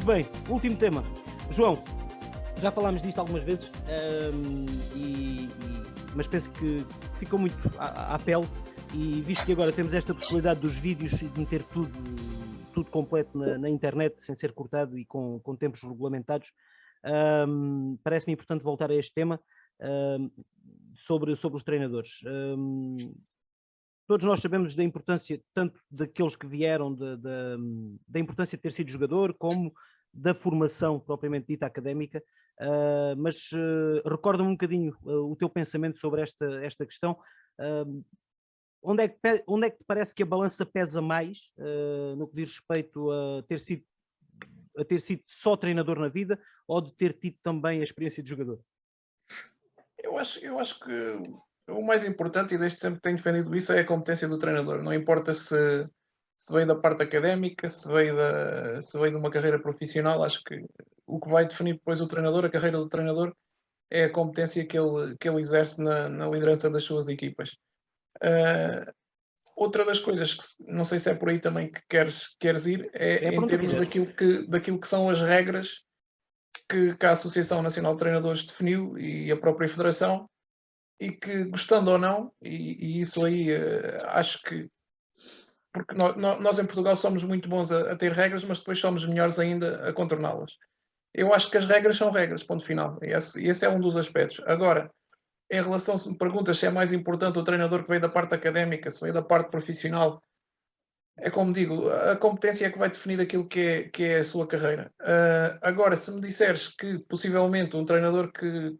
Muito bem, último tema. João, já falámos disto algumas vezes, mas penso que ficou muito à pele, e visto que agora temos esta possibilidade dos vídeos e de meter tudo completo na internet, sem ser cortado e com tempos regulamentados, parece-me importante voltar a este tema sobre os treinadores. Todos nós sabemos da importância, tanto daqueles que vieram, da importância de ter sido jogador, como da formação propriamente dita académica, mas recorda-me um bocadinho o teu pensamento sobre esta questão. Onde é que te parece que a balança pesa mais no que diz respeito a ter sido só treinador na vida, ou de ter tido também a experiência de jogador? Eu acho que o mais importante, e desde sempre tenho defendido isso, é a competência do treinador. Não importa se veio da parte académica, se veio de uma carreira profissional, acho que o que vai definir depois o treinador, a carreira do treinador, é a competência que ele exerce na liderança das suas equipas. Outra das coisas que não sei se é por aí também que queres ir, É é para em onde tu termos quiseres. daquilo que são as regras que a Associação Nacional de Treinadores definiu e a própria Federação, e que, gostando ou não, e isso aí acho que. Porque nós em Portugal somos muito bons a ter regras, mas depois somos melhores ainda a contorná-las. Eu acho que as regras são regras, ponto final. E esse é um dos aspectos. Agora, em relação, se me perguntas se é mais importante o treinador que veio da parte académica, se veio da parte profissional, é como digo, a competência é que vai definir aquilo que é a sua carreira. Agora, se me disseres que possivelmente um treinador que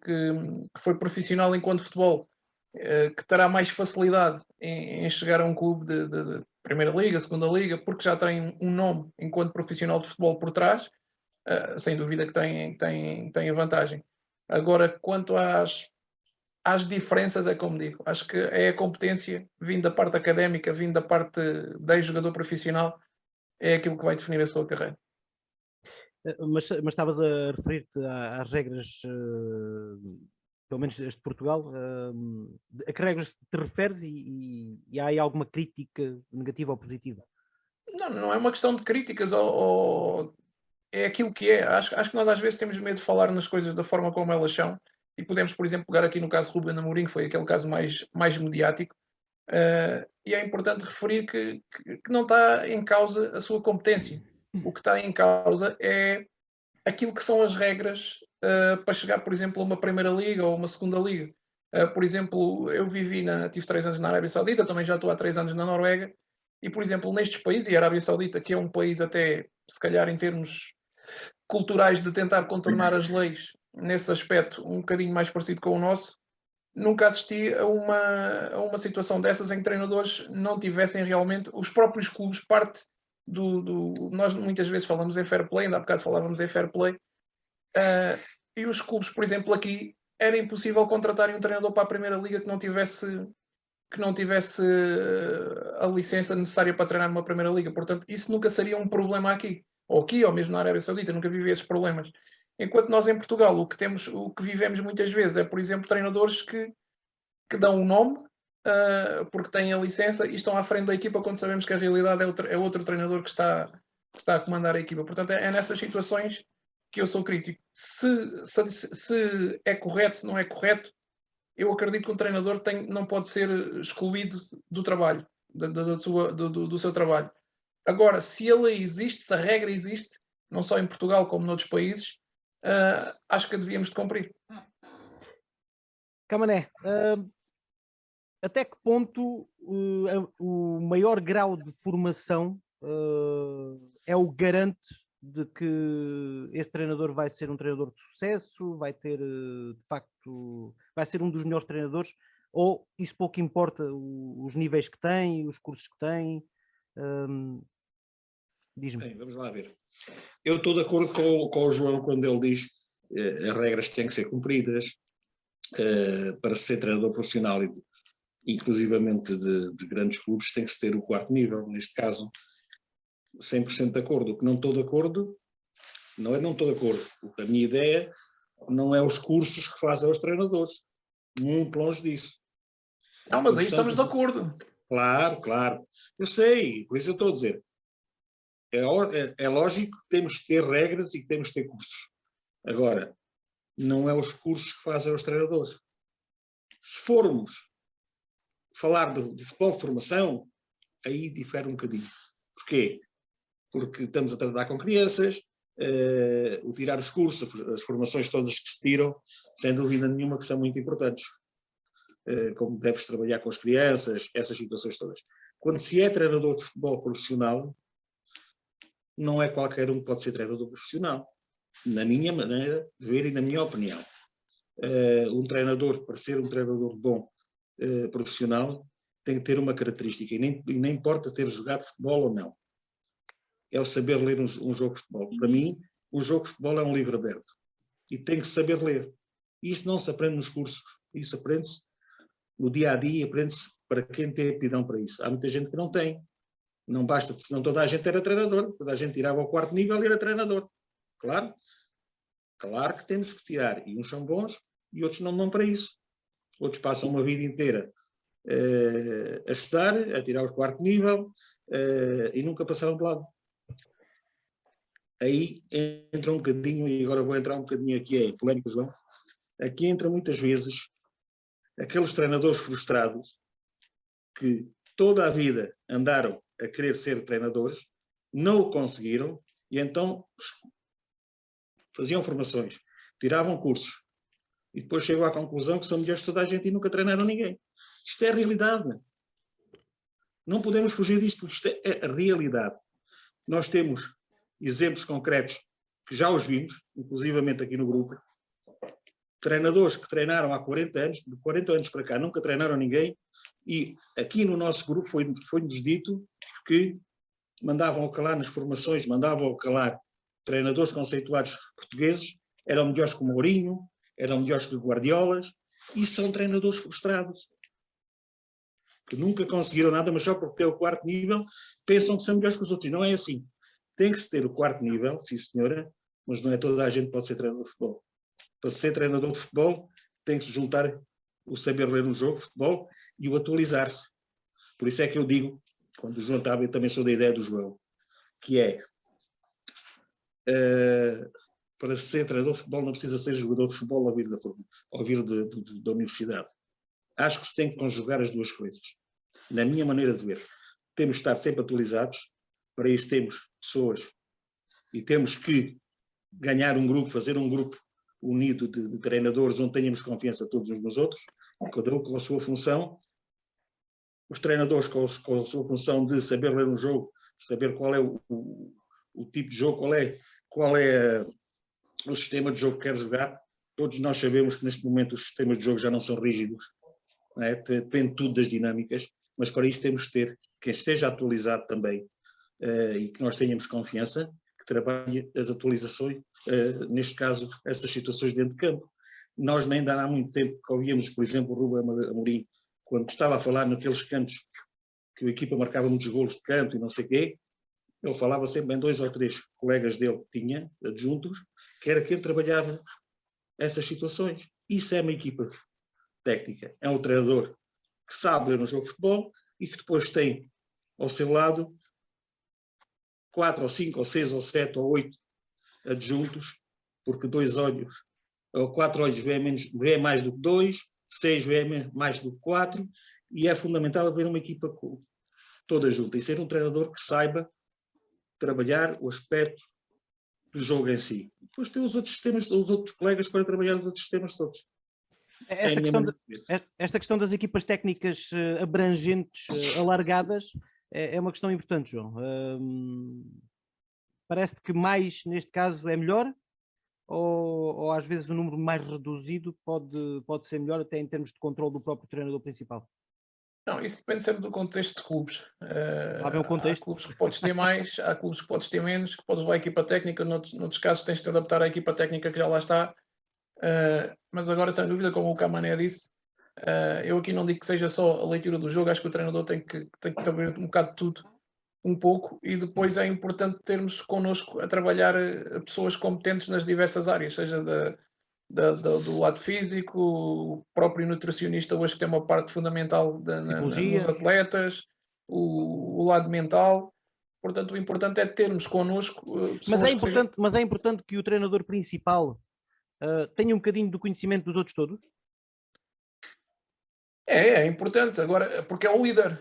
foi profissional enquanto futebol, que terá mais facilidade em chegar a um clube de Primeira Liga, Segunda Liga, porque já tem um nome enquanto profissional de futebol por trás, sem dúvida que tem a vantagem. Agora, quanto às diferenças, é como digo, acho que é a competência vindo da parte académica, vindo da parte de jogador profissional, é aquilo que vai definir a sua carreira. Mas estavas a referir-te às regras, pelo menos as de Portugal, a que regras te referes, e há aí alguma crítica negativa ou positiva? Não é uma questão de críticas ou é aquilo que é. Acho que nós às vezes temos medo de falar nas coisas da forma como elas são, e podemos, por exemplo, pegar aqui no caso Ruben Amorim, que foi aquele caso mais mediático, e é importante referir que não está em causa a sua competência. O que está em causa é aquilo que são as regras para chegar, por exemplo, a uma Primeira Liga ou uma Segunda Liga. Por exemplo, eu tive 3 anos na Arábia Saudita, também já estou há 3 anos na Noruega, e, por exemplo, nestes países, e a Arábia Saudita, que é um país até, se calhar, em termos culturais de tentar contornar as leis, nesse aspecto, um bocadinho mais parecido com o nosso, nunca assisti a uma situação dessas em que treinadores não tivessem realmente os próprios clubes parte nós muitas vezes falamos em fair play, ainda há bocado falávamos em fair play, e os clubes, por exemplo, aqui era impossível contratarem um treinador para a Primeira Liga que não tivesse a licença necessária para treinar numa Primeira Liga. Portanto, isso nunca seria um problema aqui, ou mesmo na Arábia Saudita, nunca vivi esses problemas. Enquanto nós em Portugal, o que vivemos muitas vezes é, por exemplo, treinadores que dão um nome porque têm a licença e estão à frente da equipa quando sabemos que a realidade é outro treinador que está a comandar a equipa. Portanto, é nessas situações que eu sou crítico. Se é correto, se não é correto, eu acredito que um treinador não pode ser excluído do trabalho, do seu trabalho. Agora, se ele existe, se a regra existe, não só em Portugal como noutros países, acho que a devíamos de cumprir. Camané, até que ponto o maior grau de formação é o garante de que esse treinador vai ser um treinador de sucesso, vai ter, de facto, vai ser um dos melhores treinadores, ou isso pouco importa, os níveis que tem, os cursos que tem? Diz-me. Bem, vamos lá ver. Eu estou de acordo com o João quando ele diz que as regras têm que ser cumpridas para ser treinador profissional e inclusivamente de grandes clubes tem que se ter o quarto nível, neste caso 100% de acordo. O que não estou de acordo, não estou de acordo, a minha ideia não é os cursos que fazem aos treinadores, muito longe disso. Não, mas aí estamos de acordo. Claro, eu sei, por isso eu estou a dizer, É lógico que temos que ter regras e que temos que ter cursos. Agora, não é os cursos que fazem os treinadores. Se formos falar de futebol de formação, aí difere um bocadinho. Porquê? Porque estamos a tratar com crianças, o tirar os cursos, as formações todas que se tiram, sem dúvida nenhuma que são muito importantes. Como deves trabalhar com as crianças, essas situações todas. Quando se é treinador de futebol profissional, não é qualquer um que pode ser treinador profissional. Na minha maneira de ver e na minha opinião. Um treinador, para ser um treinador bom profissional, tem que ter uma característica, e nem importa ter jogado futebol ou não. É o saber ler um jogo de futebol. Para mim, um jogo de futebol é um livro aberto. E tem que saber ler. E isso não se aprende nos cursos. Isso aprende-se no dia a dia, aprende-se para quem tem aptidão para isso. Há muita gente que não tem. Não basta, senão toda a gente era treinador. Toda a gente tirava ao 4º nível e era treinador. Claro. Claro que temos que tirar. E uns são bons e outros não dão para isso. Outros passam uma vida inteira a estudar, a tirar o 4º nível e nunca passaram de lado. Aí entra um bocadinho, e agora vou entrar um bocadinho aqui em polémica, João. Aqui entra muitas vezes aqueles treinadores frustrados que toda a vida andaram a querer ser treinadores, não o conseguiram e então faziam formações, tiravam cursos e depois chegam à conclusão que são melhores que toda a gente e nunca treinaram ninguém. Isto é a realidade. Não podemos fugir disto, porque isto é a realidade. Nós temos exemplos concretos que já os vimos, inclusivamente aqui no grupo, treinadores que treinaram há 40 anos, de 40 anos para cá nunca treinaram ninguém, e aqui no nosso grupo foi-nos dito que mandavam ao calar nas formações, mandavam ao calar treinadores conceituados portugueses, eram melhores que o Mourinho, eram melhores que o Guardiolas, e são treinadores frustrados, que nunca conseguiram nada, mas só porque têm o 4º nível, pensam que são melhores que os outros. Não é assim. Tem que se ter o 4º nível, sim senhora, mas não é toda a gente que pode ser treinador de futebol. Para ser treinador de futebol, tem que se juntar o saber ler um jogo de futebol e o atualizar-se. Por isso é que eu digo, quando o João estava, eu também sou da ideia do João, que é, para ser treinador de futebol não precisa ser jogador de futebol ao vir da universidade. Acho que se tem que conjugar as duas coisas. Na minha maneira de ver, temos de estar sempre atualizados, para isso temos pessoas e temos que ganhar um grupo, fazer um grupo unido de treinadores onde tenhamos confiança todos uns nos outros, cada um com a sua função, os treinadores com a sua função de saber ler um jogo, saber qual é o tipo de jogo, qual é o sistema de jogo que quer jogar. Todos nós sabemos que neste momento os sistemas de jogo já não são rígidos, não é? Depende tudo das dinâmicas, mas para isso temos de ter quem esteja atualizado também e que nós tenhamos confiança, que trabalhe as atualizações, neste caso, essas situações dentro de campo. Nós nem há muito tempo que ouvíamos, por exemplo, o Rubem Amorim, quando estava a falar naqueles cantos que a equipa marcava muitos golos de canto e não sei o quê, ele falava sempre em 2 ou 3 colegas dele que tinha, adjuntos, que era quem trabalhava essas situações. Isso é uma equipa técnica. É um treinador que sabe ler um jogo de futebol e que depois tem ao seu lado 4 ou 5 ou 6 ou 7 ou 8 adjuntos, porque 2 olhos, ou 4 olhos vê mais do que 2, 6 vê mais do que 4, e é fundamental haver uma equipa toda junta e ser um treinador que saiba trabalhar o aspecto do jogo em si. Depois tem os outros sistemas, os outros colegas para trabalhar os outros sistemas todos. Esta questão das equipas técnicas abrangentes, alargadas, é uma questão importante, João. Parece-te que mais, neste caso, é melhor? Ou às vezes o número mais reduzido pode ser melhor, até em termos de controle do próprio treinador principal? Não, isso depende sempre do contexto de clubes. Um contexto. Há clubes que podes ter mais, há clubes que podes ter menos, que podes levar a equipa técnica, noutros casos tens de te adaptar à equipa técnica que já lá está. Mas agora, sem dúvida, como o Camané disse, eu aqui não digo que seja só a leitura do jogo, acho que o treinador tem que saber um bocado de tudo, um pouco, e depois é importante termos connosco a trabalhar pessoas competentes nas diversas áreas, seja do lado físico, o próprio nutricionista hoje tem uma parte fundamental nos atletas, o lado mental, Portanto, o importante é termos connosco Mas pessoas é importante que o treinador principal tenha um bocadinho do conhecimento dos outros todos? É importante, agora, porque é o líder.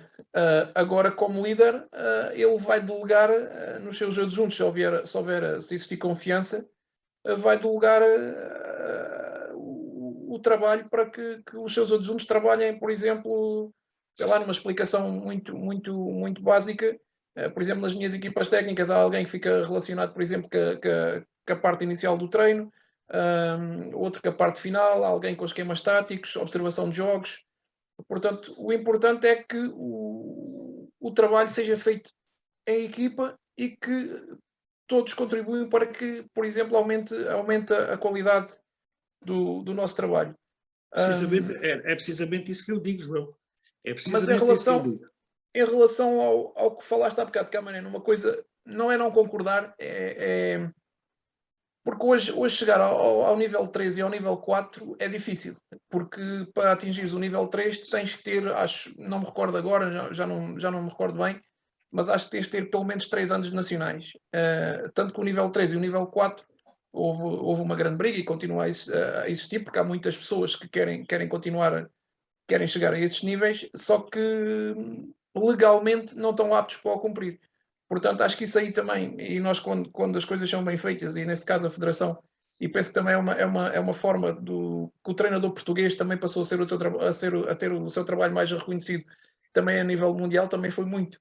Agora, como líder, ele vai delegar nos seus adjuntos, se existir confiança, vai delegar o trabalho para que os seus adjuntos trabalhem, por exemplo, sei lá, numa explicação muito básica. Por exemplo, nas minhas equipas técnicas há alguém que fica relacionado, por exemplo, com a parte inicial do treino, outro com a parte final, alguém com esquemas táticos, observação de jogos. Portanto, o importante é que o trabalho seja feito em equipa e que todos contribuem para que, por exemplo, aumente a qualidade do nosso trabalho. É precisamente isso que eu digo, João. É Mas em precisamente isso que eu digo. relação ao que falaste há bocado, Camarena, uma coisa não é não concordar, porque hoje chegar ao nível 3 e ao nível 4 é difícil, porque para atingires o nível 3 tens que ter, não me recordo agora, já não me recordo bem, mas acho que tens de ter pelo menos 3 anos nacionais. Tanto que o nível 3 e o nível 4 houve uma grande briga e continua a existir, porque há muitas pessoas que querem continuar, querem chegar a esses níveis, só que legalmente não estão aptos para o cumprir. Portanto, acho que isso aí também, e nós quando as coisas são bem feitas, e nesse caso a Federação, e penso que também é uma forma que o treinador português também passou a ter o seu trabalho mais reconhecido também a nível mundial, também foi muito.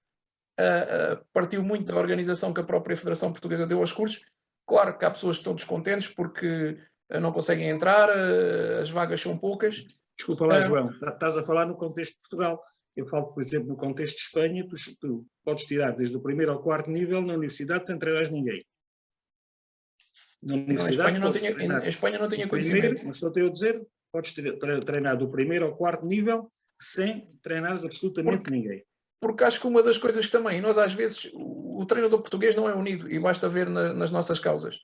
Partiu muito da organização que a própria Federação Portuguesa deu aos cursos. Claro que há pessoas que estão descontentes porque não conseguem entrar, as vagas são poucas. Desculpa lá, João, estás a falar no contexto de Portugal. Eu falo, por exemplo, no contexto de Espanha, tu podes tirar desde o primeiro ao quarto nível na universidade sem treinar ninguém. Na universidade em Espanha não tinha primeiro, conhecimento. mas estou a dizer, podes treinar do primeiro ao quarto nível sem treinares absolutamente ninguém. Porque acho que uma das coisas que também, nós às vezes, o treinador português não é unido, e basta ver nas nossas causas.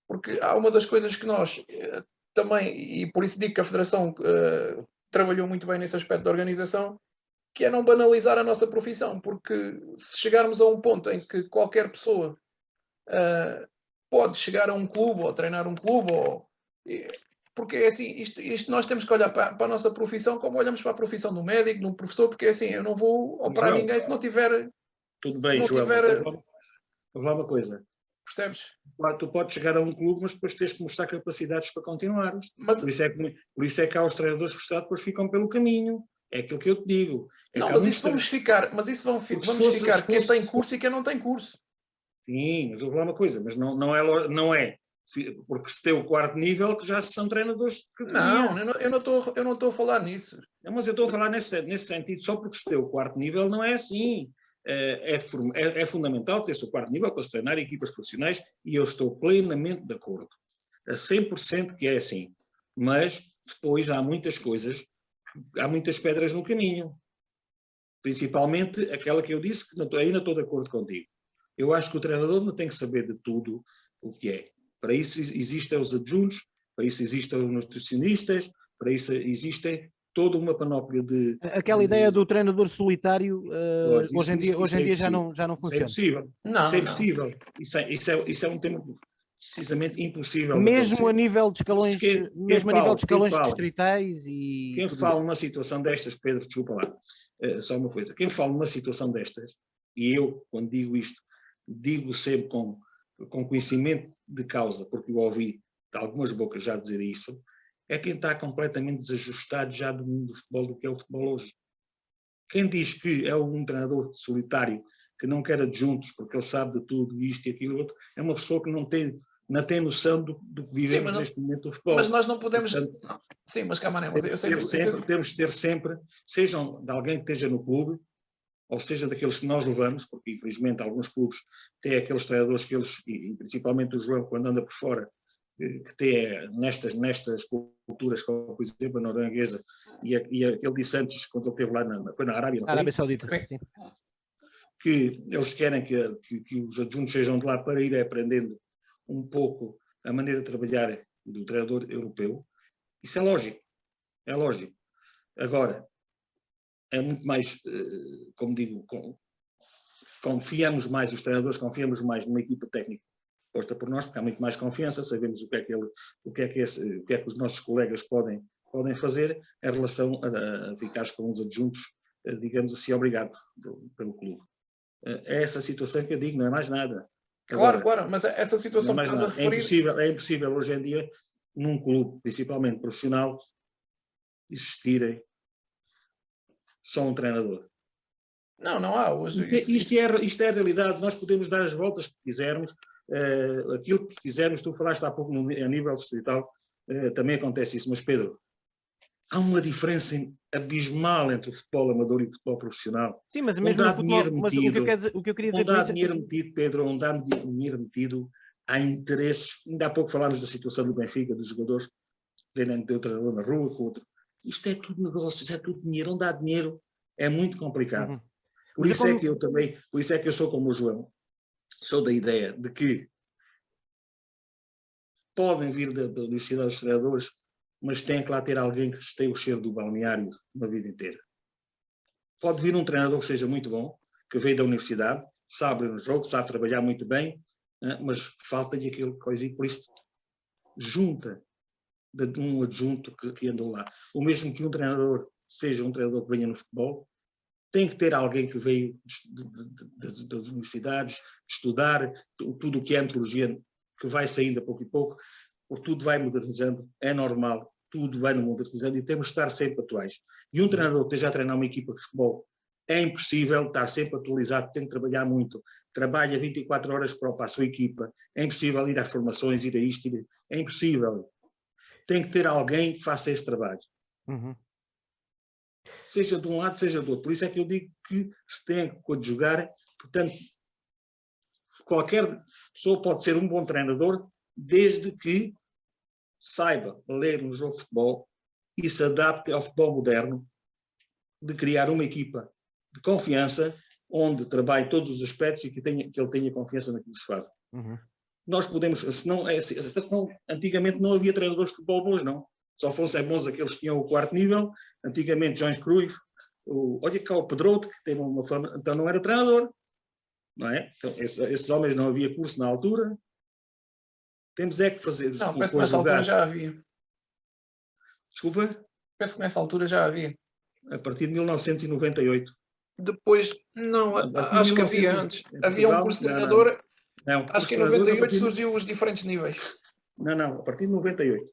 Porque há uma das coisas que nós também, e por isso digo que a Federação trabalhou muito bem nesse aspecto da organização, que é não banalizar a nossa profissão, porque se chegarmos a um ponto em que qualquer pessoa pode chegar a um clube ou treinar um clube, porque é assim, isto nós temos que olhar para a nossa profissão como olhamos para a profissão do médico, do professor, porque é assim, eu não vou operar ninguém se não tiver. Tudo bem, João, vou falar uma coisa. Percebes? Tu podes chegar a um clube, mas depois tens que mostrar capacidades para continuares. Mas, por isso é que há os treinadores frustrados, depois ficam pelo caminho. É aquilo que eu te digo. mas isso vamos ficar quem tem curso e quem não tem curso. Sim, mas eu vou falar uma coisa, mas não é porque se tem o quarto nível que já são treinadores de categoria. Eu não estou a falar nisso. Não, mas eu estou a falar nesse sentido, só porque se tem o quarto nível não é assim. É fundamental ter-se o quarto nível para se treinar equipas profissionais e eu estou plenamente de acordo, a 100% que é assim, mas depois há muitas coisas, há muitas pedras no caminho, principalmente aquela que eu disse que ainda estou de acordo contigo. Eu acho que o treinador não tem que saber de tudo o que é. Para isso existem os adjuntos, para isso existem os nutricionistas, para isso existem toda uma panóplia de... Aquela ideia do treinador solitário, hoje em dia já não funciona. Isso é impossível. Isso é impossível. Isso é um tema precisamente impossível. Mesmo a nível de escalões, distritais e... Quem fala numa situação destas, Pedro, desculpa lá, só uma coisa. Quem fala numa situação destas, e eu, quando digo isto, digo sempre com conhecimento de causa, porque eu ouvi de algumas bocas já dizer isso, é quem está completamente desajustado já do mundo do futebol, do que é o futebol hoje. Quem diz que é um treinador solitário, que não quer adjuntos, porque ele sabe de tudo, isto e aquilo, outro, é uma pessoa que não tem noção do que vivemos neste momento do futebol. Mas nós não podemos... Portanto, sim, mas calma, não. Temos de ter sempre, sejam de alguém que esteja no clube, ou seja daqueles que nós levamos, porque infelizmente alguns clubes têm aqueles treinadores que eles, e principalmente o João, quando anda por fora, que tem nestas culturas, como por exemplo a norueguesa, e ele disse antes, quando ele esteve lá, foi na Arábia, não foi? Arábia Saudita, sim. Que eles querem que os adjuntos sejam de lá para ir aprendendo um pouco a maneira de trabalhar do treinador europeu. Isso é lógico, é lógico. Agora, é muito mais, como digo, confiamos mais, os treinadores confiamos mais numa equipa técnica posta por nós, porque há muito mais confiança, sabemos o que é que os nossos colegas podem fazer em relação a ficar com os adjuntos, digamos assim, obrigado pelo clube. É essa situação que eu digo, não é mais nada. Claro, Agora, claro, mas essa situação que estás a referir... É impossível hoje em dia, num clube, principalmente profissional, existirem só um treinador. Não há hoje. Isto é a realidade, nós podemos dar as voltas que quisermos, aquilo que quisermos, tu falaste há pouco a nível distrital, também acontece isso, mas Pedro, há uma diferença abismal entre o futebol amador e o futebol profissional. Sim, mas mesmo no futebol, mas o que eu queria dizer onde há dinheiro metido, Pedro, onde há dinheiro metido, há interesses, ainda há pouco falámos da situação do Benfica, dos jogadores treinando de outro treinador na rua com outro. Isto é tudo negócios, é tudo dinheiro, onde há dinheiro é muito complicado. Uhum. Por isso é que eu sou como o João, sou da ideia de que podem vir da Universidade dos Treinadores, mas tem que lá ter alguém que tenha o cheiro do balneário uma vida inteira. Pode vir um treinador que seja muito bom, que veio da universidade, sabe ler um jogo, sabe trabalhar muito bem, mas falta-lhe aquilo coisa e por isso junta de um adjunto que andou lá. O mesmo que um treinador seja um treinador que venha no futebol, tem que ter alguém que veio das universidades, estudar tudo o que é antropologia, que vai saindo a pouco e pouco, porque tudo vai modernizando, é normal, tudo vai modernizando e temos de estar sempre atuais. E um treinador que esteja a treinar uma equipa de futebol, é impossível estar sempre atualizado, tem que trabalhar muito, trabalha 24 horas para a sua equipa, é impossível ir às formações, ir a isto, é impossível. Tem que ter alguém que faça esse trabalho. Uhum. Seja de um lado, seja do outro. Por isso é que eu digo que se tem que conjugar, portanto, qualquer pessoa pode ser um bom treinador, desde que saiba ler um jogo de futebol e se adapte ao futebol moderno, de criar uma equipa de confiança, onde trabalhe todos os aspectos e que ele tenha confiança naquilo que se faz. Uhum. Nós podemos, antigamente não havia treinadores de futebol bons, não. Só fossem bons aqueles que tinham o quarto nível, antigamente João Cruyff, olha cá o Pedroto, que teve uma fama, então não era treinador, não é? Então, esses homens não havia curso na altura. Temos é que fazer... Não, penso que nessa altura já havia. Desculpa? Penso que nessa altura já havia. A partir de 1998. Depois, não, acho que havia antes. Havia um curso de treinador. Não, acho que em 98 surgiu os diferentes níveis. Não, a partir de 98.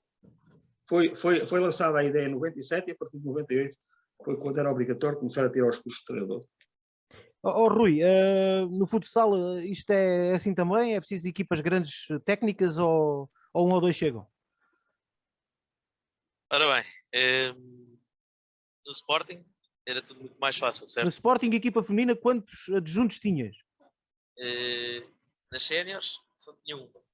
Foi lançada a ideia em 97 e a partir de 98 foi quando era obrigatório começar a ter os cursos de treinador. Rui, no futsal isto é assim também? É preciso equipas grandes técnicas ou um ou dois chegam? Ora bem, no Sporting era tudo muito mais fácil, certo? No Sporting, equipa feminina, quantos adjuntos tinhas? Nas séniores só tinha uma.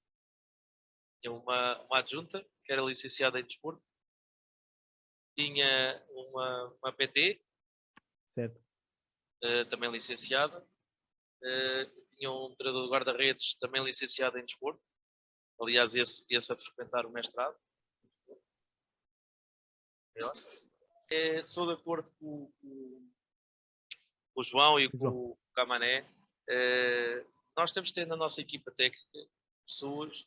Tinha uma adjunta, que era licenciada em desporto. Tinha uma PT, Certo. também licenciada. Tinha um treinador de guarda-redes, também licenciado em desporto. Aliás, esse a frequentar o mestrado. Sou de acordo com o João e com o Camané. Nós temos de ter na nossa equipa técnica pessoas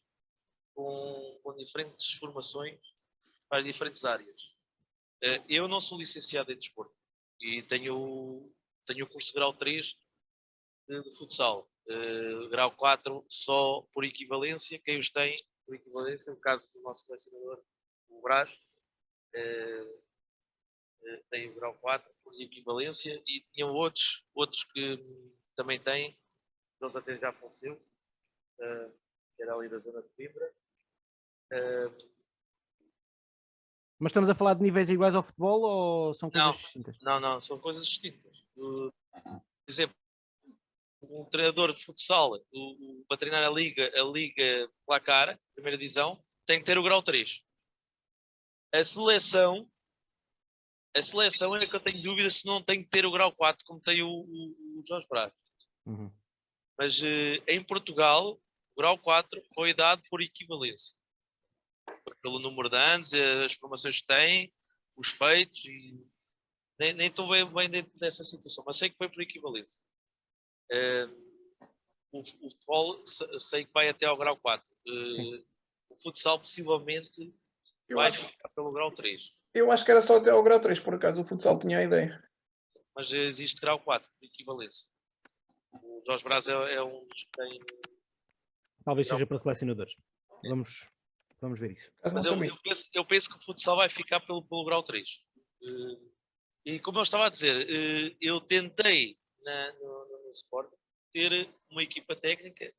com diferentes formações para diferentes áreas. Eu não sou licenciado em desporto e tenho o curso de grau 3 de futsal. Grau 4 só por equivalência. Quem os tem por equivalência, o caso do nosso selecionador, o Brás, tem o grau 4 por equivalência e tinham outros que também têm, eles até já faleceu, que era ali da zona de Coimbra. Mas estamos a falar de níveis iguais ao futebol ou são coisas distintas? Não, são coisas distintas. Por exemplo, um treinador de futsal, para treinar a Liga Placar, primeira divisão, tem que ter o grau 3. A seleção é que eu tenho dúvida se não tem que ter o grau 4, como tem o Jorge Brás. Uhum. Mas em Portugal, o grau 4 foi dado por equivalência. Pelo número de anos, as formações que têm, os feitos, e nem estou bem dentro dessa situação, mas sei que foi por equivalência. O futebol sei que vai até ao grau 4. O futsal possivelmente vai ficar pelo grau 3. Eu acho que era só até ao grau 3, por acaso o futsal tinha a ideia. Mas existe grau 4, de equivalência. O Jorge Braz é um dos que tem... Talvez seja para selecionadores. Vamos ver isso. Mas eu penso que o futsal vai ficar pelo grau 3. E como eu estava a dizer, eu tentei no Sport ter uma equipa técnica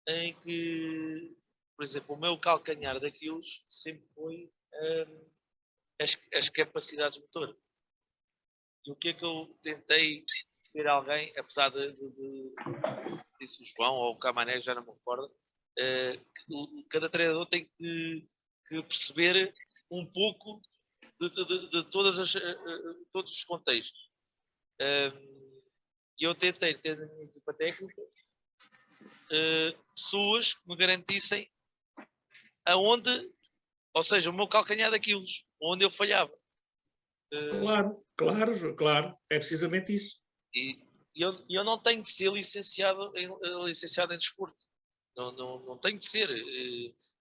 em que, por exemplo, o meu calcanhar daqueles sempre foi as capacidades motoras. E o que é que eu tentei ter alguém, apesar de disse o João ou o Camané, já não me recordo, cada treinador tem que perceber um pouco de todos os contextos. E eu tentei ter na minha equipa técnica pessoas que me garantissem aonde, ou seja, o meu calcanhar daquilos, onde eu falhava. Claro, é precisamente isso. E eu não tenho que ser licenciado em desporto. Não tenho que ser.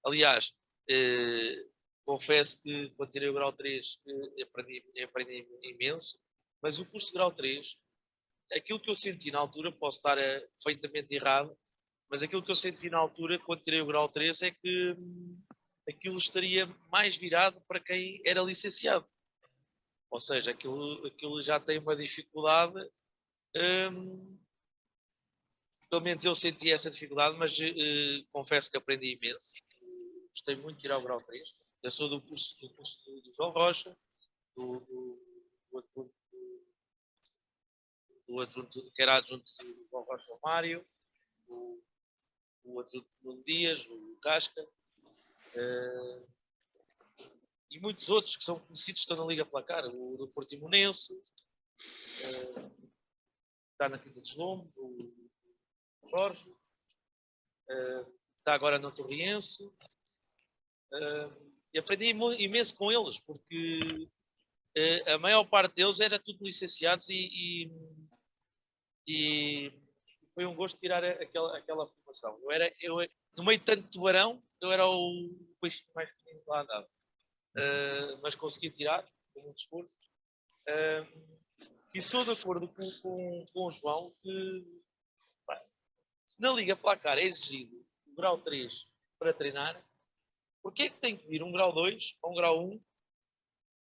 Aliás, confesso que quando tirei o grau 3 aprendi imenso, mas o curso de grau 3, aquilo que eu senti na altura, posso estar perfeitamente errado, mas aquilo que eu senti na altura quando tirei o grau 3 é que aquilo estaria mais virado para quem era licenciado. Ou seja, aquilo já tem uma dificuldade. Pelo menos eu senti essa dificuldade, mas confesso que aprendi imenso. Gostei muito de tirar o grau 3. Eu sou do curso do João Rocha, do adjunto, que era adjunto do João Rocha, o Mário, o adjunto do Nuno Dias, o Casca, e muitos outros que são conhecidos, estão na Liga Placar, o do Portimonense, está na Quinta dos Lombos, o Jorge, está agora no Torriense, e aprendi imenso com eles, porque a maior parte deles era tudo licenciados e foi um gosto tirar aquela formação. No meio de tanto tubarão, eu era o peixe mais pequeno que lá andava. Mas consegui tirar, com muito esforço. E sou de acordo com o João que se na Liga Placar é exigido o grau 3 para treinar, porque é que tem que vir um grau 2 ou um grau 1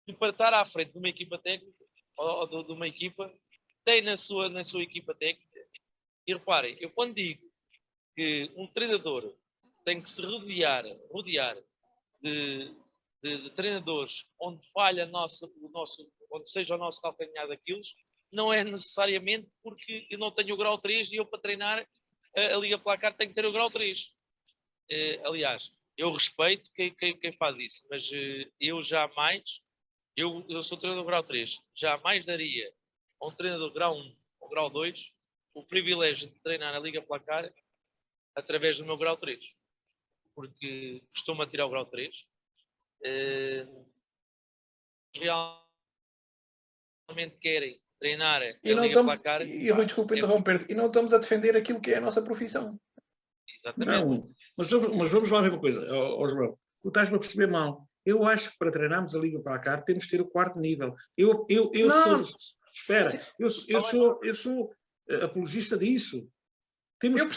e para estar à frente de uma equipa técnica ou de uma equipa tem na sua equipa técnica? E reparem, eu quando digo que um treinador tem que se rodear de treinadores onde falha onde seja o nosso calcanhar daqueles, não é necessariamente porque eu não tenho o grau 3 e eu para treinar a Liga Placar tenho que ter o grau 3. Aliás, eu respeito quem faz isso, mas eu jamais, eu sou treinador grau 3, jamais daria a um treinador grau 1 ou grau 2 o privilégio de treinar a Liga Placar através do meu grau 3. Porque costumo tirar o grau 3. Realmente querem treinar a Liga Placar. E Rui, desculpa interromper-te, e não estamos a defender aquilo que é a nossa profissão. Exatamente. Não, mas vamos lá ver uma coisa, João. Tu estás-me a perceber mal. Eu acho que para treinarmos a Liga Placar temos de ter o 4º nível. Eu espera, eu sou apologista disso. Temos para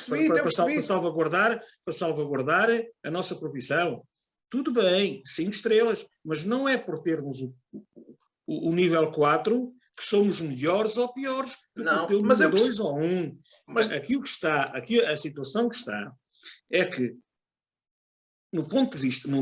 salvaguardar a nossa profissão. Tudo bem, 5 estrelas, mas não é por termos o nível 4 que somos melhores ou piores do que o nível 2 ou 1. Mas aqui a situação que está é que, no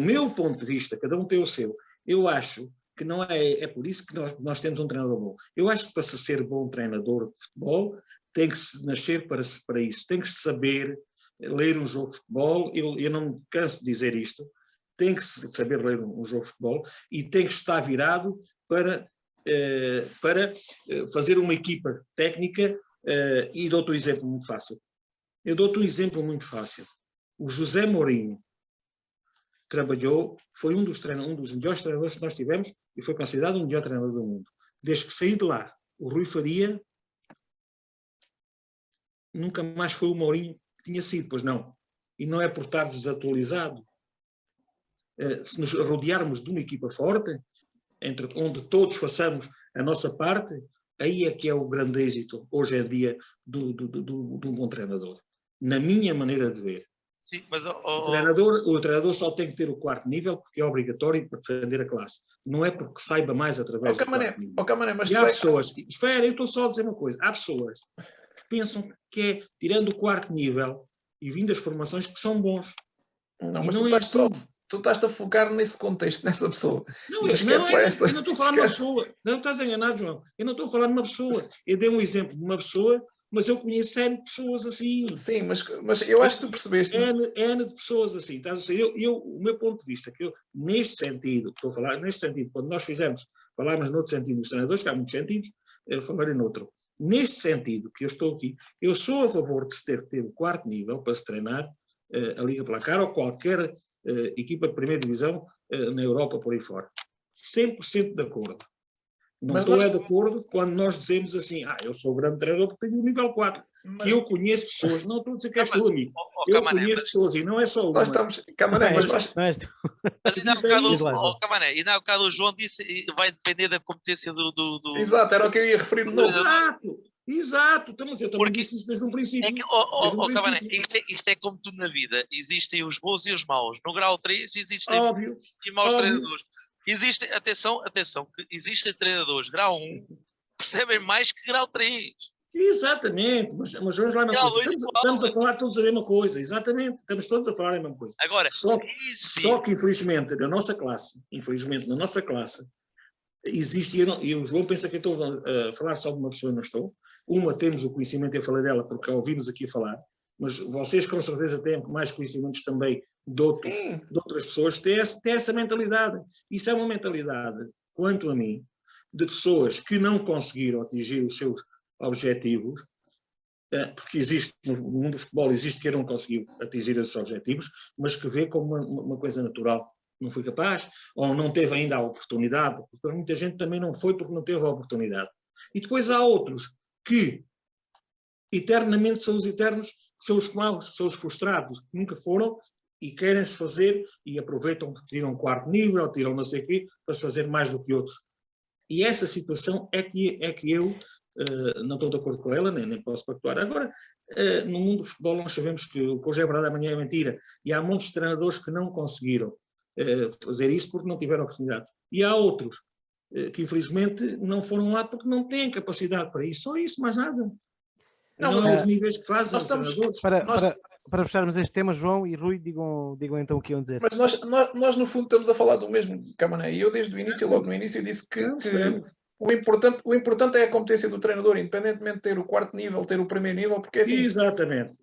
meu ponto de vista, cada um tem o seu, eu acho que não é por isso que nós temos um treinador bom. Eu acho que para se ser bom treinador de futebol tem que se nascer para isso, tem que se saber ler um jogo de futebol, eu não me canso de dizer isto, tem que se saber ler um jogo de futebol e tem que estar virado para fazer uma equipa técnica. E dou-te um exemplo muito fácil. O José Mourinho foi um dos melhores treinadores que nós tivemos e foi considerado o melhor treinador do mundo. Desde que saiu de lá, o Rui Faria nunca mais foi o Mourinho que tinha sido, pois não. E não é por estar desatualizado. Se nos rodearmos de uma equipa forte, onde todos façamos a nossa parte, aí é que é o grande êxito, hoje em dia, do bom treinador. Na minha maneira de ver. Sim, mas O treinador só tem que ter o 4º nível porque é obrigatório para defender a classe. Não é porque saiba mais através do 4º nível. Camané, mas E há pessoas... Espera, eu estou só a dizer uma coisa. Há pessoas que pensam que é tirando o 4º nível e vindo as formações que são bons. Não, e mas não é assim. tu estás a focar nesse contexto, nessa pessoa. Eu não estou a falar de uma pessoa. Não estás enganado, João. Eu não estou a falar de uma pessoa. Eu dei um exemplo de uma pessoa, mas eu conheço N pessoas assim. Sim, mas eu acho que tu percebeste. N de pessoas assim. Estás a dizer, o meu ponto de vista, que eu, neste sentido, estou a falar, neste sentido, quando nós falámos noutro sentido dos treinadores, que há muitos sentidos, eu falarei noutro. Neste sentido que eu estou aqui, eu sou a favor de se ter o 4º nível para se treinar a Liga Placar ou qualquer equipa de primeira divisão na Europa por aí fora. 100% de acordo. Não estou de acordo quando nós dizemos assim, eu sou o grande treinador porque tenho o nível 4, que eu conheço pessoas, não estou a dizer que és tu, amigo. Eu conheço pessoas e não é só uma. Nós estamos... Camané, mas nós... Mas ainda há bocado o João disse que vai depender da competência do... Exato, era o que eu ia referir no novo. Exato, mas eu também disse isso desde um princípio. Camaré, isto é como tudo na vida. Existem os bons e os maus. No grau 3 existem e maus treinadores. Atenção, que existem treinadores grau 1 percebem mais que grau 3. Exatamente, mas vamos lá na coisa. Estamos a falar todos a mesma coisa, exatamente. Estamos todos a falar a mesma coisa. Agora, só que infelizmente na nossa classe, existe, e o João pensa que eu estou a falar só de uma pessoa, não estou. Uma, temos o conhecimento, eu falei dela porque a ouvimos aqui a falar, mas vocês com certeza têm mais conhecimentos também de outras pessoas, têm essa mentalidade. Isso é uma mentalidade, quanto a mim, de pessoas que não conseguiram atingir os seus objetivos, porque existe, no mundo do futebol, existe quem não conseguiu atingir esses objetivos, mas que vê como uma coisa natural. Não foi capaz, ou não teve ainda a oportunidade, porque muita gente também não foi porque não teve a oportunidade. E depois há outros que eternamente são os eternos, que são os maus, que são os frustrados, que nunca foram e querem-se fazer e aproveitam que tiram 4º nível, tiram não sei o quê, para se fazer mais do que outros. E essa situação é que eu não estou de acordo com ela, nem posso pactuar. Agora, no mundo do futebol nós sabemos que o que hoje é verdade, amanhã é mentira, e há muitos treinadores que não conseguiram fazer isso porque não tiveram oportunidade. E há outros que infelizmente não foram lá porque não têm capacidade para isso. Só isso, mais nada. Não é os níveis que fazem os treinadores. Para fecharmos este tema, João e Rui, digam então o que iam dizer. Mas nós no fundo estamos a falar do mesmo, Camané. E eu desde o início, logo no início, disse que o importante é a competência do treinador, independentemente de ter o 4º nível, ter o 1º nível, porque assim... Exatamente.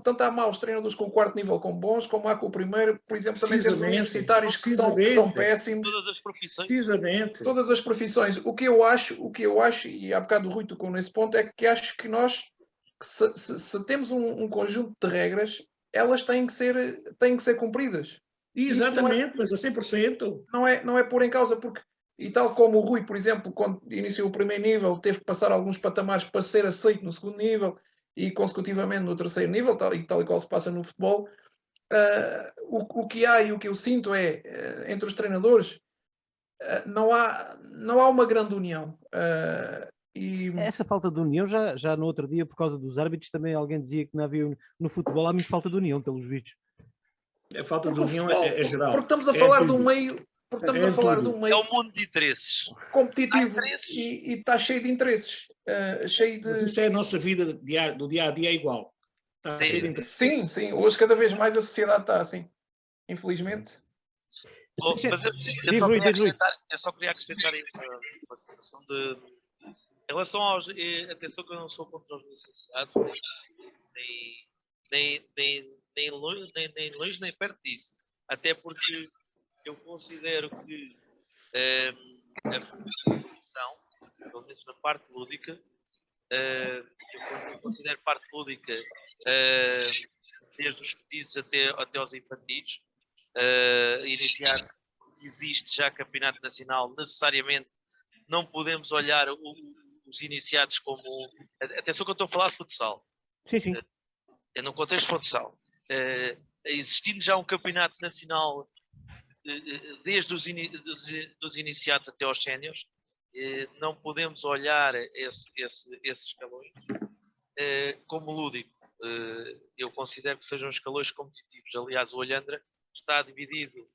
Tanto há maus treinadores com o 4º nível como bons, como há com o 1º. Por exemplo, também temos universitários que estão péssimos. Todas as profissões. Precisamente. Todas as profissões. O que eu acho, e há bocado o Rui tocou nesse ponto, é que acho que nós, se temos um conjunto de regras, elas têm que ser cumpridas. Exatamente, mas a 100%. Não é pôr em causa, porque... E tal como o Rui, por exemplo, quando iniciou o 1º nível, teve que passar alguns patamares para ser aceito no 2º nível e consecutivamente no 3º nível, tal e qual se passa no futebol. O que há e o que eu sinto é, entre os treinadores, não há uma grande união. Essa falta de união, já no outro dia, por causa dos árbitros, também alguém dizia que não havia no futebol, há muito falta de união, pelos vistos. A falta de união é geral. Porque estamos a falar de um meio... Porque estamos a falar de um meio... É um mundo de interesses. Competitivo e está cheio de interesses. Mas isso é a nossa vida do dia a dia, é igual. Está cheio de interesses. Sim. Hoje cada vez mais a sociedade está assim. Infelizmente. Mas eu só queria acrescentar aí uma situação de... Em relação aos... Atenção que eu não sou contra os licenciados, nem longe nem perto disso. Até porque eu considero que a competição, pelo menos na parte lúdica, eu considero parte lúdica desde os petizes até aos infantis, iniciar, existe já campeonato nacional, necessariamente não podemos olhar os iniciados como... Atenção que eu estou a falar de futsal. Sim, sim. É no contexto de futsal. Existindo já um campeonato nacional desde dos iniciados até aos séniores, não podemos olhar esses escalões como lúdico. Eu considero que sejam escalões competitivos. Aliás, o Olhandra está dividido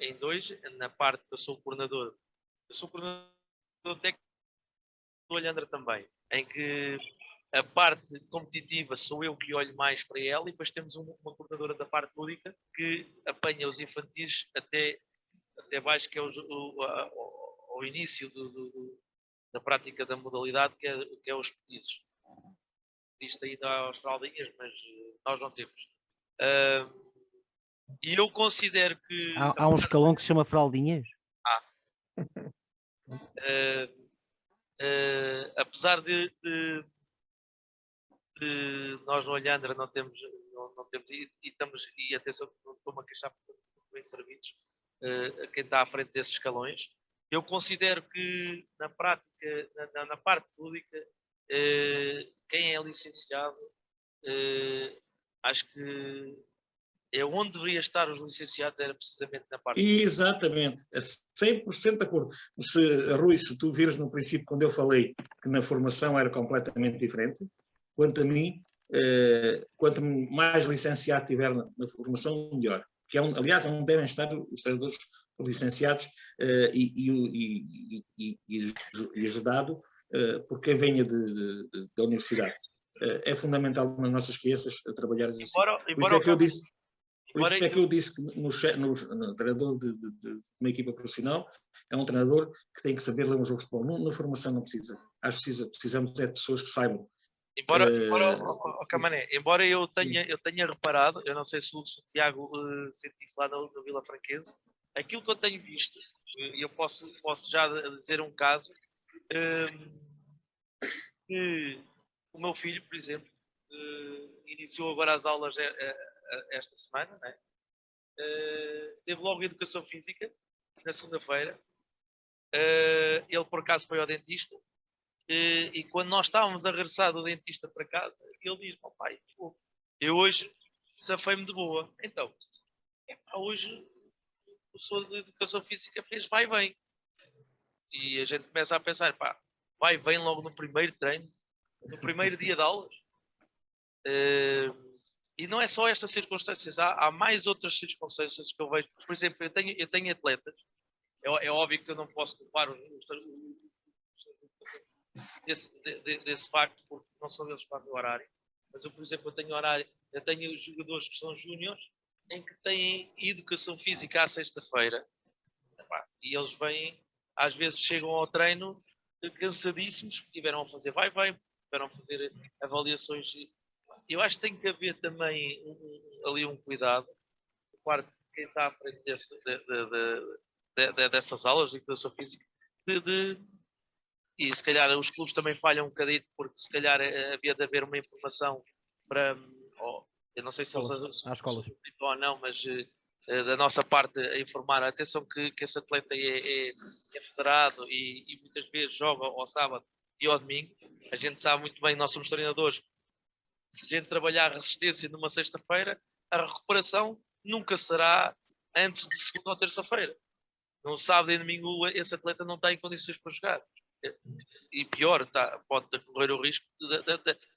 em dois, na parte que eu sou coordenador. Eu sou coordenador técnico do Olhandra também, em que a parte competitiva sou eu que olho mais para ela, e depois temos uma coordenadora da parte lúdica que apanha os infantis até baixo, que é o início da prática da modalidade, que é os petizos. Isto aí dá aos fraldinhas, mas nós não temos. E eu considero que... Há um escalão que se chama fraldinhas? Apesar de nós no Olhandra não temos e atenção, não estou-me a queixar porque estamos bem servidos a quem está à frente desses escalões. Eu considero que na prática, na parte lúdica, quem é licenciado, acho que é onde deveria estar os licenciados, era precisamente na parte... Exatamente, 100% de acordo. Rui, se tu vires no princípio, quando eu falei que na formação era completamente diferente, quanto a mim, quanto mais licenciado tiver na formação, melhor. Que aliás, onde devem estar os treinadores licenciados e ajudado por quem venha da universidade. É fundamental nas nossas crianças trabalhar assim. Por isso é que eu disse que no treinador de uma equipa profissional é um treinador que tem que saber ler um jogo de futebol. Na formação não precisa. Acho que precisamos de pessoas que saibam. Camané, embora eu tenha reparado, eu não sei se o Tiago sentisse lá no Vila Franquense, aquilo que eu tenho visto, e eu posso já dizer um caso, que o meu filho, por exemplo, iniciou agora as aulas esta semana, né? Teve logo Educação Física, na segunda-feira. Ele, por acaso, foi ao dentista, e quando nós estávamos a regressar do dentista para casa, ele diz: "Meu pai, eu hoje safei-me de boa." Então, hoje o professor de Educação Física fez vai e vem. E a gente começa a pensar: vai e vem logo no primeiro treino, no primeiro dia de aulas. E não é só estas circunstâncias, há mais outras circunstâncias que eu vejo. Por exemplo, eu tenho atletas, é óbvio que eu não posso culpar desse facto, porque não são eles que fazem o horário, mas eu, por exemplo, eu tenho jogadores que são júniores, em que têm educação física à sexta-feira, e eles vêm, às vezes chegam ao treino cansadíssimos, porque tiveram a fazer vai-vai, tiveram a fazer avaliações. Eu acho que tem que haver também ali um cuidado por parte de quem está à frente dessas aulas de educação física, e se calhar os clubes também falham um bocadinho, porque se calhar havia de haver uma informação para, eu não sei se eles escolas ou não, mas da nossa parte a informar, atenção que esse atleta é federado e muitas vezes joga ao sábado e ao domingo. A gente sabe muito bem, nós somos treinadores, se a gente trabalhar a resistência numa sexta-feira, a recuperação nunca será antes de segunda ou terça-feira. No sábado e domingo esse atleta não está em condições para jogar. E pior, pode correr o risco de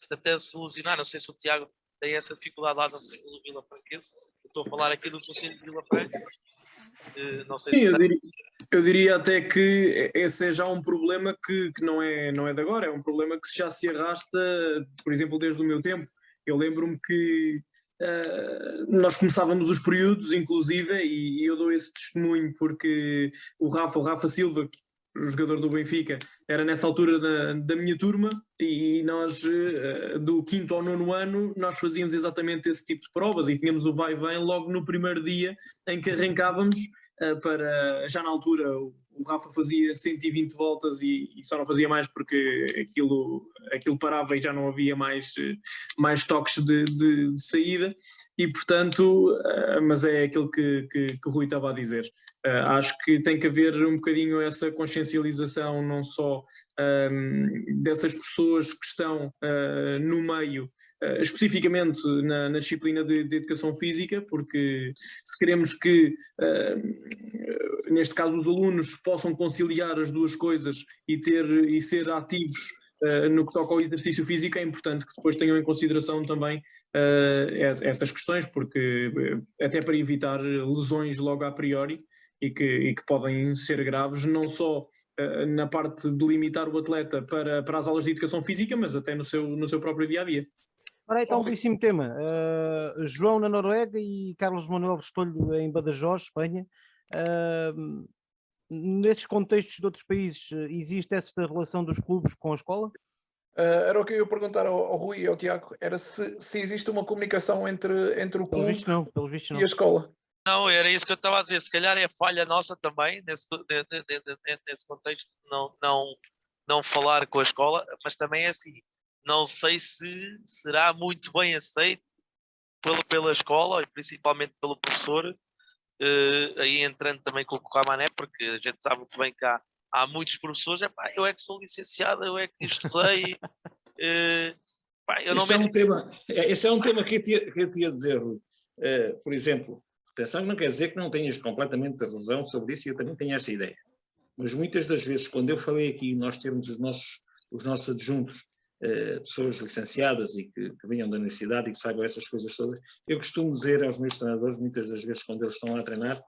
até se lesionar. Não sei se o Tiago tem essa dificuldade lá no Vila Franquense. Estou a falar aqui do Conselho de Vila Franca. Não sei. Sim, eu diria até que esse é já um problema que não é de agora, é um problema que já se arrasta, por exemplo, desde o meu tempo. Eu lembro-me que nós começávamos os períodos, inclusive, e eu dou esse testemunho porque o Rafa Silva, o jogador do Benfica, era nessa altura da minha turma, e nós, do 5º ao 9º ano, nós fazíamos exatamente esse tipo de provas, e tínhamos o vai-vem logo no primeiro dia em que arrancávamos, para, já na altura, o o Rafa fazia 120 voltas e só não fazia mais porque aquilo parava e já não havia mais toques de saída, e portanto, mas é aquilo que o Rui estava a dizer. Acho que tem que haver um bocadinho essa consciencialização, não só dessas pessoas que estão no meio, especificamente na disciplina de educação física, porque se queremos que, neste caso, os alunos possam conciliar as duas coisas e ser ativos no que toca ao exercício físico, é importante que depois tenham em consideração também essas questões, porque até para evitar lesões logo a priori e que podem ser graves, não só na parte de limitar o atleta para as aulas de educação física, mas até no seu próprio dia-a-dia. Ora, então, um belíssimo tema. João na Noruega e Carlos Manuel Restolho em Badajoz, Espanha. Nesses contextos de outros países, existe essa relação dos clubes com a escola? Era o que eu ia perguntar ao Rui e ao Tiago, era se existe uma comunicação entre o clube Pelos vistos não. e a escola. Não, era isso que eu estava a dizer. Se calhar é falha nossa também, nesse contexto, não falar com a escola, mas também é assim. Não sei se será muito bem aceito pela escola e principalmente pelo professor, aí entrando também com o Camané, porque a gente sabe muito bem que há muitos professores, eu é que sou licenciado, eu é que estudei. Esse é um tema que eu te ia dizer, Rui. Por exemplo, atenção, não quer dizer que não tenhas completamente razão sobre isso, e eu também tenho essa ideia. Mas muitas das vezes, quando eu falei aqui, nós termos os nossos adjuntos, pessoas licenciadas e que venham da universidade e que saibam essas coisas todas, eu costumo dizer aos meus treinadores, muitas das vezes quando eles estão lá a treinar,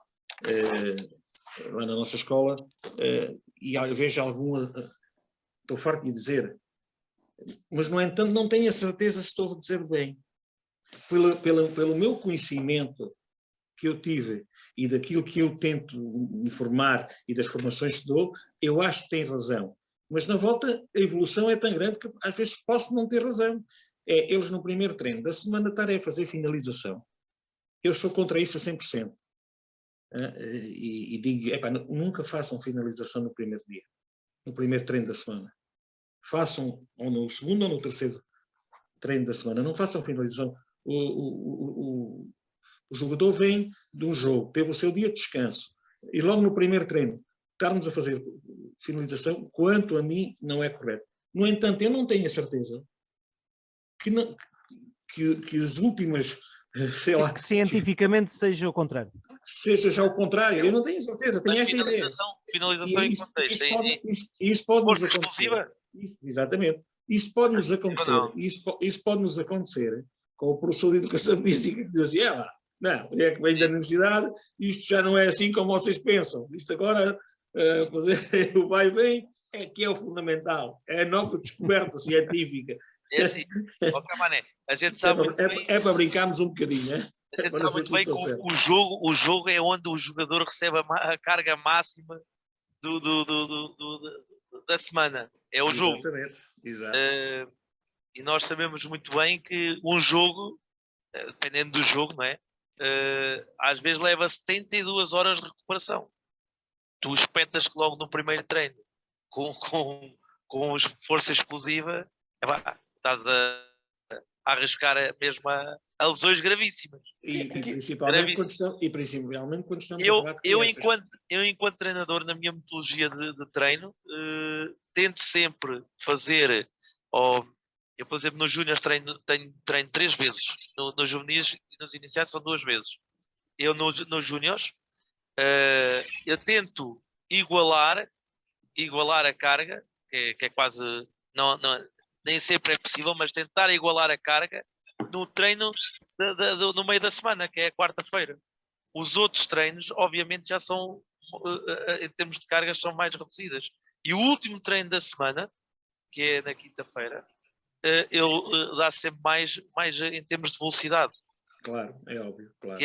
lá na nossa escola, e vejo alguma, estou farto de dizer, mas no entanto não tenho a certeza se estou a dizer bem. Pelo meu conhecimento que eu tive e daquilo que eu tento informar e das formações que dou, eu acho que tem razão. Mas na volta a evolução é tão grande que às vezes posso não ter razão. Eles no primeiro treino da semana estarem a fazer finalização. Eu sou contra isso a 100%. E digo, nunca façam finalização no primeiro dia, no primeiro treino da semana. Façam ou no segundo ou no terceiro treino da semana. Não façam finalização. O jogador vem de um jogo, teve o seu dia de descanso, e logo no primeiro treino estarmos a fazer finalização, quanto a mim, não é correto. No entanto, eu não tenho a certeza que as últimas, sei lá... Que cientificamente seja o contrário. Seja já o contrário, eu não tenho a certeza, tenho essa ideia. Finalização em contexto. Isso pode nos acontecer. Exclusiva? Exatamente. Isso pode nos acontecer. Isso pode nos acontecer com o professor de Educação Física que dizia, não, é que vem da universidade, isto já não é assim como vocês pensam. Isto agora, fazer o vai bem, é que é o fundamental. É a nova descoberta científica. É assim, Camané, a gente sabe muito bem... É para brincarmos um bocadinho, A gente sabe muito bem que o jogo é onde o jogador recebe a carga máxima da semana. É o jogo. Exatamente. Exato. E nós sabemos muito bem que um jogo, dependendo do jogo, não é? Às vezes leva 72 horas de recuperação. Tu espetas que logo no primeiro treino com força explosiva, estás a arriscar mesmo a lesões gravíssimas. E principalmente quando estamos a falar de eu, enquanto treinador, na minha metodologia de treino, tento sempre fazer, eu, por exemplo, nos júniores treino 3 vezes, nos juvenis e nos iniciais são 2 vezes. Eu nos júniores, eu tento igualar a carga, que é quase, nem sempre é possível, mas tentar igualar a carga no treino no meio da semana, que é a quarta-feira. Os outros treinos, obviamente, já são, em termos de cargas, são mais reduzidas. E o último treino da semana, que é na quinta-feira, ele dá sempre mais em termos de velocidade. Claro, é óbvio. Claro.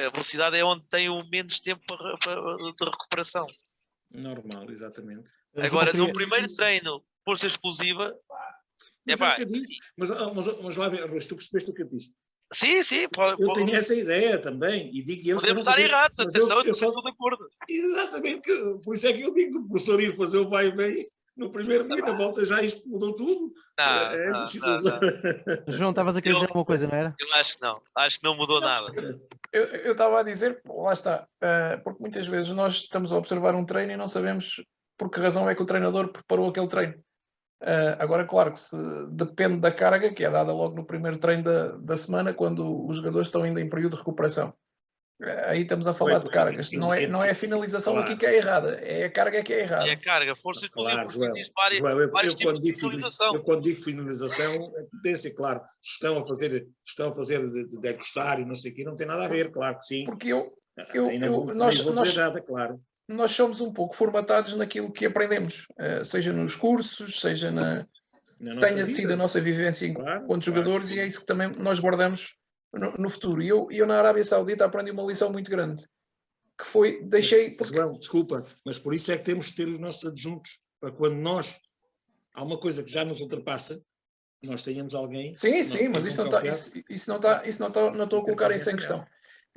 A velocidade é onde tem o menos tempo de recuperação. Normal, exatamente. Agora, no primeiro treino, força explosiva... Mas lá, Rui, tu percebeste o que eu disse. Sim, Eu tenho essa ideia também, e digo eu. podemos estar errados, mas atenção, eu só, estou de acordo. exatamente, por isso é que eu digo do professor ir fazer o vai e vem no primeiro dia, na volta já isto mudou tudo. Esta situação. João, estavas a querer dizer alguma coisa, não era? Eu acho que não mudou nada. Eu estava a dizer, lá está, porque muitas vezes nós estamos a observar um treino e não sabemos por que razão é que o treinador preparou aquele treino. Agora, claro que depende da carga que é dada logo no primeiro treino da semana, quando os jogadores estão ainda em período de recuperação. Aí estamos a falar de cargas. Não é a finalização claro. aqui que é errada, é a carga que é errada. E a carga, força inclusive, Claro, porque João, existe vários tipos de finalização. eu quando digo finalização, é potência, claro. Se estão a fazer de encostar e não sei o quê, não tem nada a ver, claro que sim. Porque nós vou dizer nada, claro. Nós somos um pouco formatados naquilo que aprendemos, seja nos cursos, seja tenha sido a nossa vivência enquanto jogadores, e é isso que também nós guardamos no futuro. E eu na Arábia Saudita aprendi uma lição muito grande, que foi, João, desculpa, mas por isso é que temos de ter os nossos adjuntos, para quando há uma coisa que já nos ultrapassa, nós tenhamos alguém... Sim, mas isso não estou a colocar isso em questão.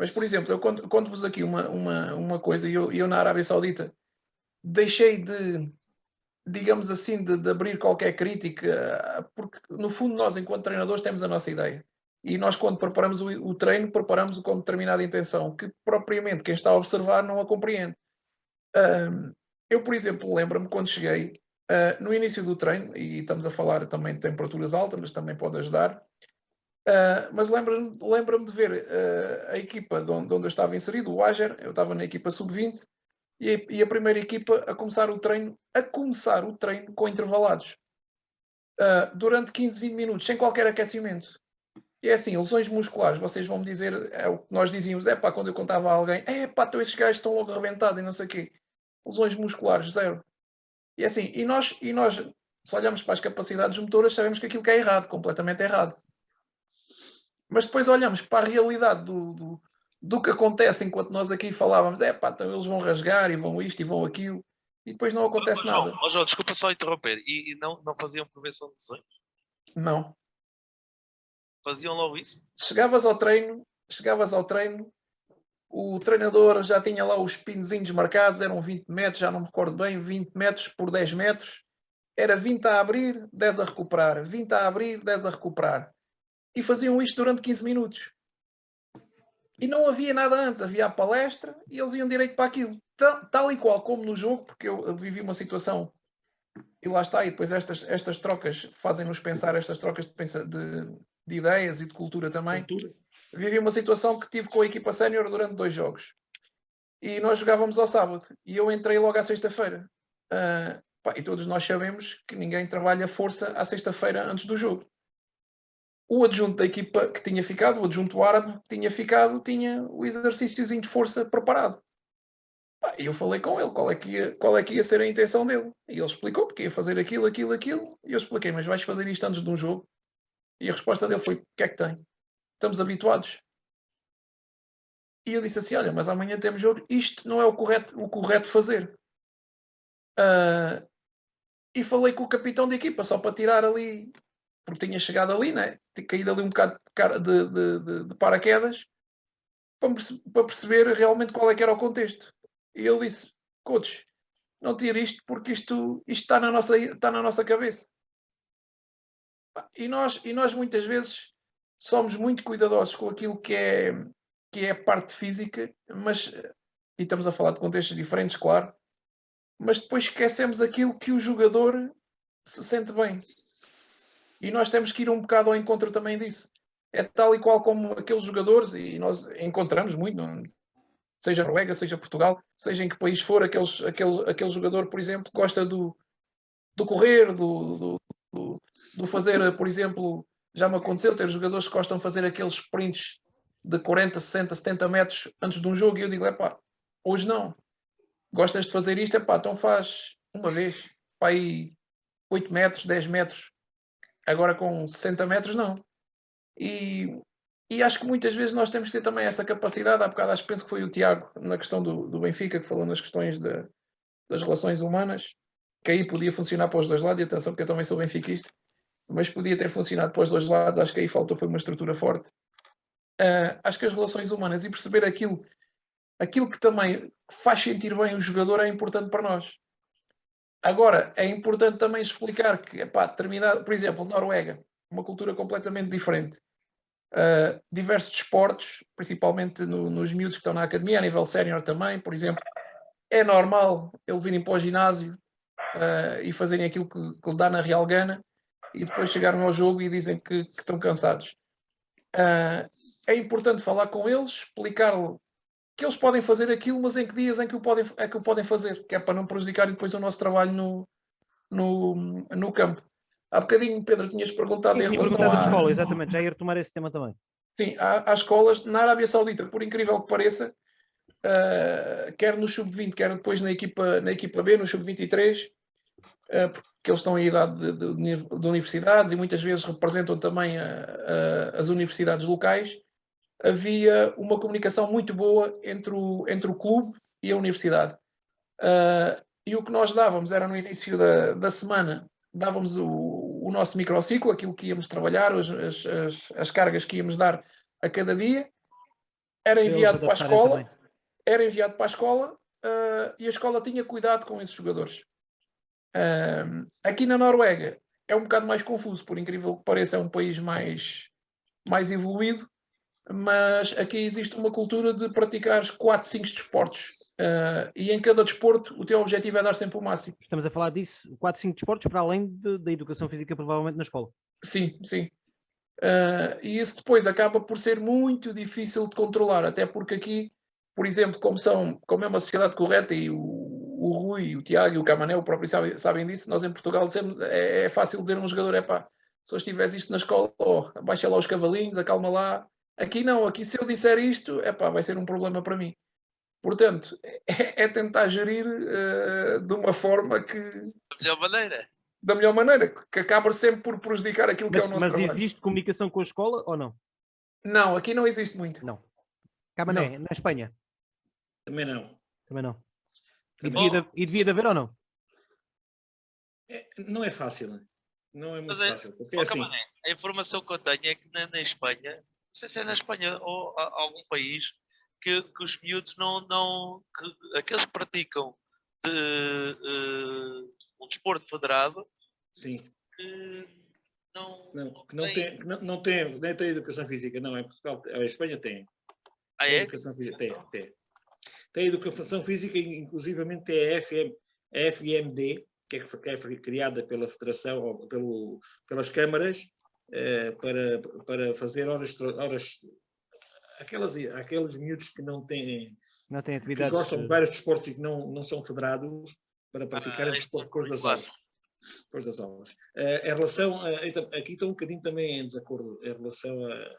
Mas, por exemplo, eu conto-vos aqui uma coisa, e eu na Arábia Saudita deixei de, digamos assim, de abrir qualquer crítica, porque no fundo nós, enquanto treinadores, temos a nossa ideia. E nós, quando preparamos o treino, preparamos-o com determinada intenção, que propriamente quem está a observar não a compreende. Eu, por exemplo, lembro-me quando cheguei, no início do treino, e estamos a falar também de temperaturas altas, mas também pode ajudar, mas lembro-me de ver a equipa de onde eu estava inserido, o Ager, eu estava na equipa sub-20, e a primeira equipa a começar o treino com intervalados, durante 15, 20 minutos, sem qualquer aquecimento. E é assim, lesões musculares, vocês vão me dizer, é o que nós dizíamos, quando eu contava a alguém, então esses gajos estão logo arrebentados e não sei o quê. Lesões musculares, zero. E é assim, e nós, se olhamos para as capacidades motoras, sabemos que aquilo que é errado, completamente errado. Mas depois olhamos para a realidade do que acontece enquanto nós aqui falávamos, então eles vão rasgar e vão isto e vão aquilo, e depois não acontece nada. João, desculpa só interromper, e não faziam prevenção de lesões? Não. Faziam logo isso? Chegavas ao treino, o treinador já tinha lá os pinozinhos marcados, eram 20 metros, já não me recordo bem, 20 metros por 10 metros, era 20 a abrir, 10 a recuperar, 20 a abrir, 10 a recuperar. E faziam isto durante 15 minutos. E não havia nada antes, havia a palestra e eles iam direito para aquilo. Tal e qual como no jogo, porque eu vivi uma situação, e lá está, e depois estas trocas fazem-nos pensar, estas trocas de ideias e de cultura também. Vivi uma situação que tive com a equipa sénior durante 2 jogos. E nós jogávamos ao sábado. E eu entrei logo à sexta-feira. E todos nós sabemos que ninguém trabalha força à sexta-feira antes do jogo. O adjunto da equipa que tinha ficado, o adjunto árabe que tinha ficado, tinha o exercíciozinho de força preparado. E eu falei com ele qual é que ia ser a intenção dele. E ele explicou porque ia fazer aquilo. E eu expliquei, mas vais fazer isto antes de um jogo? E a resposta dele foi, o que é que tem? Estamos habituados. E eu disse assim, olha, mas amanhã temos jogo, isto não é o correto fazer. E falei com o capitão da equipa, só para tirar ali, porque tinha chegado ali, né? Tinha caído ali um bocado de paraquedas, para perceber realmente qual é que era o contexto. E ele disse, coach, não tire isto porque isto está na nossa cabeça. E nós muitas vezes somos muito cuidadosos com aquilo que é a parte física, e estamos a falar de contextos diferentes, claro, mas depois esquecemos aquilo que o jogador se sente bem. E nós temos que ir um bocado ao encontro também disso. É tal e qual como aqueles jogadores, e nós encontramos muito, seja Noruega, seja Portugal, seja em que país for, aquele jogador, por exemplo, gosta do correr, do fazer, por exemplo, já me aconteceu ter jogadores que gostam de fazer aqueles sprints de 40, 60, 70 metros antes de um jogo, e eu digo, hoje não. Gostas de fazer isto? Então faz uma vez, aí 8 metros, 10 metros. Agora com 60 metros, não. E acho que muitas vezes nós temos que ter também essa capacidade. Há bocado acho que penso que foi o Tiago, na questão do Benfica, que falou nas questões das relações humanas, que aí podia funcionar para os dois lados, e atenção porque eu também sou benfiquista, mas podia ter funcionado para os dois lados. Acho que aí faltou foi uma estrutura forte. acho que as relações humanas e perceber aquilo que também faz sentir bem o jogador é importante para nós. Agora, é importante também explicar que, determinado, por exemplo, Noruega, uma cultura completamente diferente. Diversos desportos, principalmente nos miúdos que estão na academia, a nível sénior também, por exemplo, é normal eles irem para o ginásio e fazerem aquilo que lhe dá na real gana e depois chegarem ao jogo e dizem que estão cansados. É importante falar com eles, explicar-lhe que eles podem fazer aquilo, mas em que dias é que o podem fazer, que é para não prejudicar depois o nosso trabalho no campo. Há bocadinho, Pedro, tinhas perguntado em relação à escola, exatamente, já ia retomar esse tema também. Sim, há escolas na Arábia Saudita, por incrível que pareça, quer no sub-20, quer depois na equipa B, no sub-23, porque eles estão em idade de universidades e muitas vezes representam também as universidades locais. Havia uma comunicação muito boa entre o clube e a universidade. E o que nós dávamos era no início da semana, dávamos o nosso microciclo, aquilo que íamos trabalhar, as cargas que íamos dar a cada dia, era enviado para a escola, e a escola tinha cuidado com esses jogadores. Aqui na Noruega é um bocado mais confuso, por incrível que pareça, é um país mais evoluído, mas aqui existe uma cultura de praticar 4, 5 desportos. E em cada desporto o teu objetivo é dar sempre o máximo. Estamos a falar disso, 4, 5 desportos para além da educação física provavelmente na escola. Sim. E isso depois acaba por ser muito difícil de controlar, até porque aqui, por exemplo, como é uma sociedade correta e o Rui, o Tiago e o Camané, o próprio sabem disso, nós em Portugal dizemos, é fácil dizer a um jogador, se hoje tiveres isto na escola, baixa lá os cavalinhos, acalma lá. Aqui não, aqui se eu disser isto, vai ser um problema para mim. Portanto, é tentar gerir de uma forma que... Da melhor maneira, que acaba sempre por prejudicar aquilo que é o nosso trabalho. Mas existe comunicação com a escola ou não? Não, aqui não existe muito. Não. Camané, na Espanha? Também não. E devia de haver ou não? Não é fácil. Não é muito fácil. Porque assim, Camané, a informação que eu tenho é que na Espanha, não sei se é na Espanha ou algum país, que os miúdos que aqueles que praticam um desporto federado, sim, que não tem educação física, não. Em Portugal, a Espanha tem. É? Educação física, tem educação física, inclusivamente tem a FMD, que é criada pela Federação ou pelas câmaras, para fazer horas aqueles miúdos que não têm atividades, que gostam de vários desportos e que não são federados, para praticarem desporto depois das aulas. Em relação aqui estou um bocadinho também em desacordo em relação a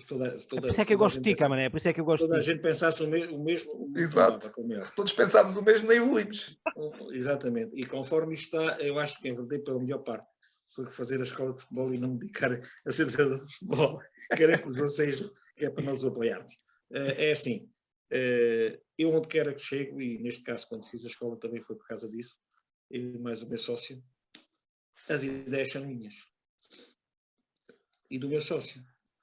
por isso é que eu gosto de ti, Camané, por isso é que eu gosto de ti. Toda a gente pensasse o mesmo. Exato. Se todos pensámos o mesmo, nem evoluímos. Exatamente. E conforme isto está, eu acho que enverdei pela melhor parte. Foi fazer a escola de futebol e não me dedicar a ser treinador de futebol. Querem que os sejam, que é para nós o apoiarmos. É assim, eu onde quer que chego, e neste caso quando fiz a escola também foi por causa disso, eu e mais o meu sócio, as ideias são minhas. E do meu sócio.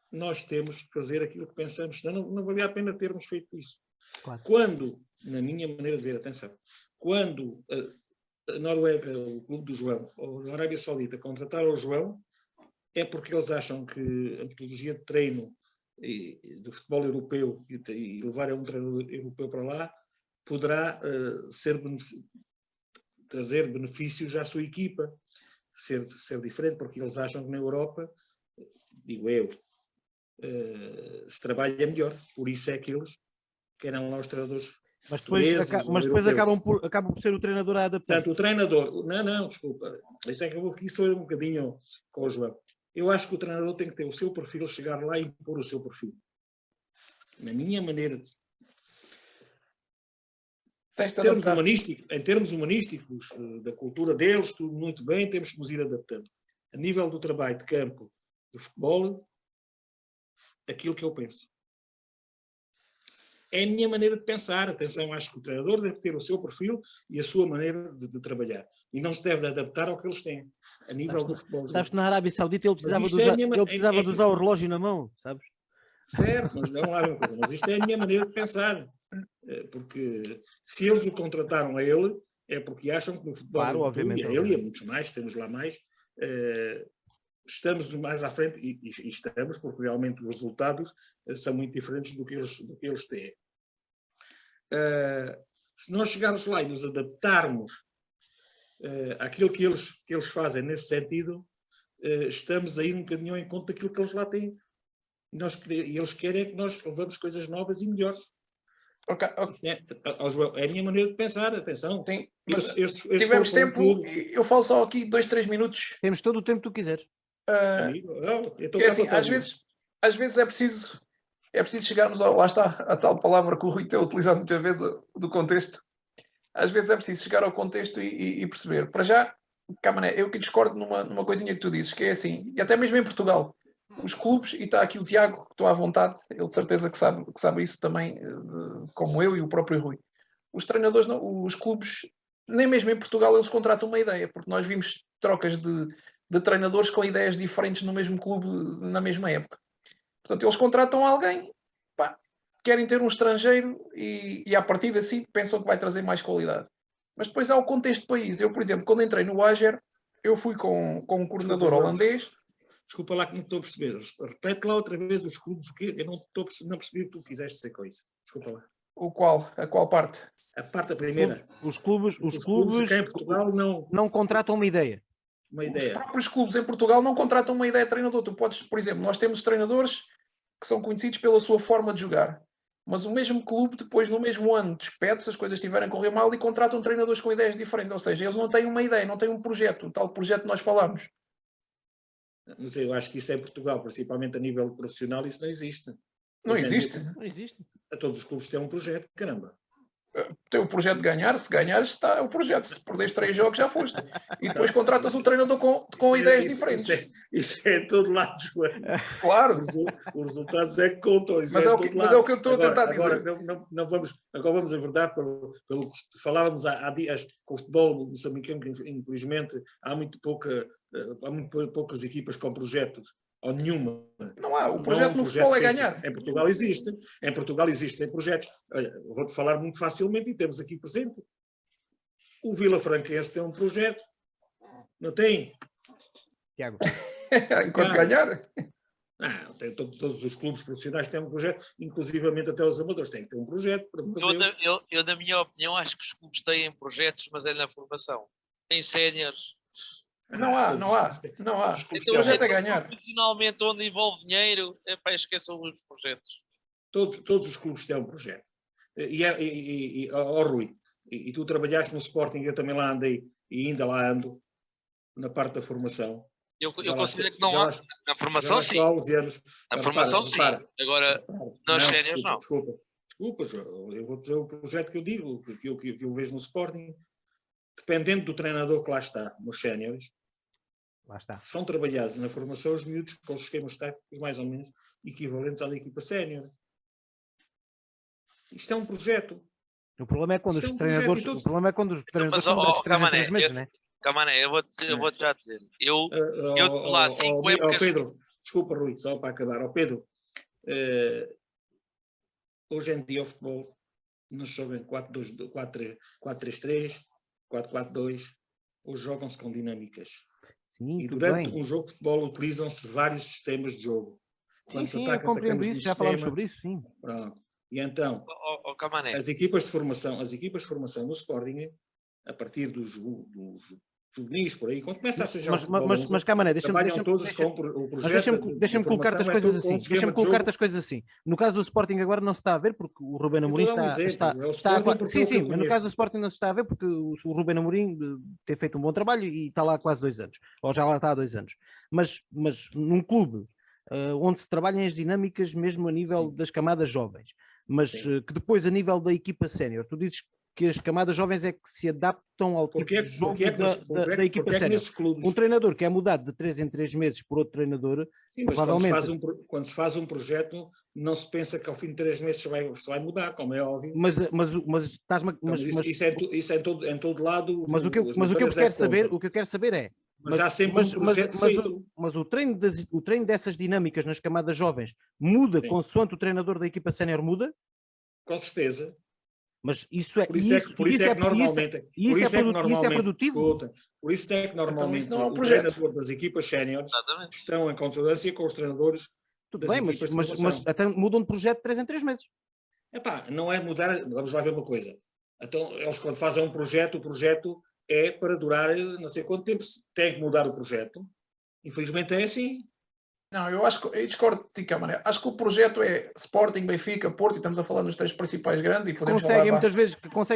Nós temos que fazer aquilo que pensamos, senão não valia a pena termos feito isso. Claro. Quando, na minha maneira de ver, atenção, quando a Noruega, o Clube do João, ou a Arábia Saudita contrataram o João, é porque eles acham que a metodologia de treino do futebol europeu e levar um treinador europeu para lá poderá trazer benefícios à sua equipa, ser diferente, porque eles acham que na Europa, digo eu, se trabalha melhor, por isso é que eles querem lá os treinadores. Mas depois acabam por ser o treinador a adaptar. Portanto, o treinador, não, desculpa, isto é que eu vou aqui só um bocadinho com o João. Eu acho que o treinador tem que ter o seu perfil, chegar lá e impor o seu perfil. Na minha maneira de... Em termos humanísticos, da cultura deles, tudo muito bem, temos que nos ir adaptando. A nível do trabalho de campo, do futebol, aquilo que eu penso. É a minha maneira de pensar. Atenção, acho que o treinador deve ter o seu perfil e a sua maneira de trabalhar. E não se deve adaptar ao que eles têm, a nível do futebol. Sabes que na Arábia Saudita ele precisava de usar o relógio na mão, sabes? Certo, mas não há a mesma coisa. Mas isto é a minha maneira de pensar. Porque se eles o contrataram a ele, é porque acham que no futebol, Claro, obviamente, e a ele e a muitos mais, temos lá mais, estamos mais à frente, e estamos, porque realmente os resultados são muito diferentes do que eles têm. Se nós chegarmos lá e nos adaptarmos àquilo que eles fazem nesse sentido, estamos a ir um bocadinho ao encontro daquilo que eles lá têm. E eles querem que nós levamos coisas novas e melhores. Okay. É a minha maneira de pensar, atenção. Sim, tivemos tempo, eu falo só aqui 2-3 minutos. Temos todo o tempo que tu quiseres. Assim, às vezes é preciso chegarmos lá está, a tal palavra que o Rui tem utilizado muitas vezes, do contexto. Às vezes é preciso chegar ao contexto e perceber. Para já, Camané, eu que discordo numa coisinha que tu dizes, que é assim, e até mesmo em Portugal, os clubes, e está aqui o Tiago, que estou à vontade, ele de certeza que sabe isso também, como eu e o próprio Rui. Os treinadores, os clubes, nem mesmo em Portugal eles contratam uma ideia, porque nós vimos trocas de treinadores com ideias diferentes no mesmo clube na mesma época. Portanto, eles contratam alguém, querem ter um estrangeiro e a partir daí pensam que vai trazer mais qualidade. Mas depois há o contexto do país. Eu, por exemplo, quando entrei no Ager, eu fui com um coordenador holandês. Desculpa lá que não estou a perceber. Repete lá outra vez os clubes, o quê? Eu não percebi o que tu quiseste dizer com isso. Desculpa lá. A qual parte? A parte da primeira. Os clubes cá em Portugal não contratam uma ideia. Os próprios clubes em Portugal não contratam uma ideia de treinador. Tu podes, por exemplo, nós temos treinadores que são conhecidos pela sua forma de jogar. Mas o mesmo clube, depois, no mesmo ano, despede se as coisas estiverem a correr mal e contratam treinadores com ideias diferentes. Ou seja, eles não têm uma ideia, não têm um projeto, o tal projeto que nós falámos. Não sei, eu acho que isso é em Portugal, principalmente a nível profissional, isso não existe. Não existe. Não existe. A todos os clubes têm um projeto, caramba. Tem o projeto de ganhar, se ganhares está o projeto, se perderes 3 jogos já foste. E depois contratas um treinador com ideias diferentes. Isso é todo lado, João. Claro. Os resultados é que contam. Mas é o que eu estou a tentar dizer. Agora vamos a verdade, pelo que falávamos há dias, com o futebol moçambicano, que infelizmente há muito poucas equipas com projetos. Ou nenhuma. Não há. O projeto no futebol é ganhar. Em Portugal existem projetos. Olha, vou-te falar muito facilmente e temos aqui presente. O Vila Franquense tem um projeto. Não tem? Tiago. Enquanto ganhar? Todos os clubes profissionais têm um projeto, inclusivamente até os amadores têm que ter um projeto. Eu, na minha opinião, acho que os clubes têm projetos, mas é na formação. Tem séniores. Não há. Esse projeto é ganhar. Profissionalmente, onde envolve dinheiro, esqueçam os projetos. Todos os clubes têm um projeto. Rui, e tu trabalhaste no Sporting, eu também lá andei, e ainda lá ando, na parte da formação. Eu considero que não há. Na formação, sim. Há 11 anos. Na formação, sim. Agora, nas séniores, não. Desculpa, eu vou dizer o projeto que eu digo, que eu vejo no Sporting. Dependendo do treinador que lá está, nos séniores, são trabalhados na formação os miúdos com os esquemas táticos mais ou menos equivalentes à da equipa sénior. Isto é um projeto. O problema é quando os treinadores são mudados de 3 em 3 meses, não é? Camané, eu vou-te já dizer. Eu estou lá 5 épocas... Pedro, desculpa, Rui, só para acabar. Pedro, hoje em dia o futebol não se joga em 4-3-3, 4-4-2, hoje jogam-se com dinâmicas. Sim, e durante um jogo de futebol utilizam-se vários sistemas de jogo. Sim, eu compreendo isso, já falamos sobre isso, sim. Pronto. E então, as equipas de formação no Sporting, a partir dos juvenis, por aí, quando começa a ser já mas Camané, deixa-me colocar as coisas assim. Deixa-me colocar as coisas assim. No caso do Sporting agora não se está a ver porque o Ruben Amorim está sim, mas no caso do Sporting não se está a ver porque o Ruben Amorim tem feito um bom trabalho e está lá há quase 2 anos, ou já lá está há 2 anos. Mas num clube onde se trabalham as dinâmicas mesmo a nível das camadas jovens, mas que depois a nível da equipa sénior, tu dizes que as camadas jovens é que se adaptam ao tipo de jogo da equipa sénior. Um treinador que é mudado de 3 em 3 meses por outro treinador, sim, mas provavelmente... quando se faz um projeto, não se pensa que ao fim de 3 meses se vai mudar, como é óbvio. Mas estás-me... Isso é em todo lado... Mas o que eu quero saber é, Mas há sempre um projeto feito. Mas o treino dessas dinâmicas nas camadas jovens muda consoante o treinador da equipa sénior muda? Com certeza. Mas isso é Por isso é que normalmente produtivo. Por isso é que normalmente isso não é um o projeto. treinador das equipas séniores Exatamente. estão em consonância com os treinadores Tudo das bem, equipas de mas formação. até mudam de projeto de 3 em 3 meses. Epá, não é mudar, vamos lá ver uma coisa. Então, eles quando fazem um projeto, o projeto é para durar não sei quanto tempo. Tem que mudar o projeto. Infelizmente é assim. Não, eu discordo de ti, Camané. Acho que o projeto é Sporting, Benfica, Porto, e estamos a falar nos 3 principais grandes. E podemos Conseguem falar,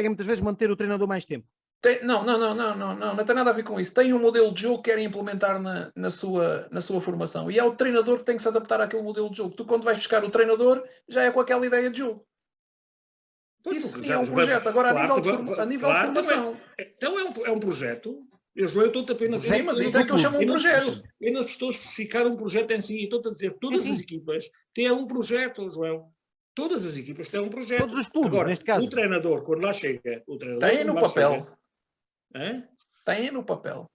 muitas vezes manter o treinador mais tempo. Não tem nada a ver com isso. Tem um modelo de jogo que querem implementar na sua formação. E é o treinador que tem que se adaptar àquele modelo de jogo. Tu, quando vais buscar o treinador, já é com aquela ideia de jogo. Pois, Isso porque sim é um projeto. Agora, a nível de formação... Então é um projeto. Eu estou apenas... Sim, mas isso é que eu chamo um projeto. Eu não estou a especificar um projeto em si. Estou a dizer que todas as equipas têm um projeto, João. Todas as equipas têm um projeto. Todos os clubes, agora, neste caso. O treinador, quando lá chega... Tem no papel. Tem no papel.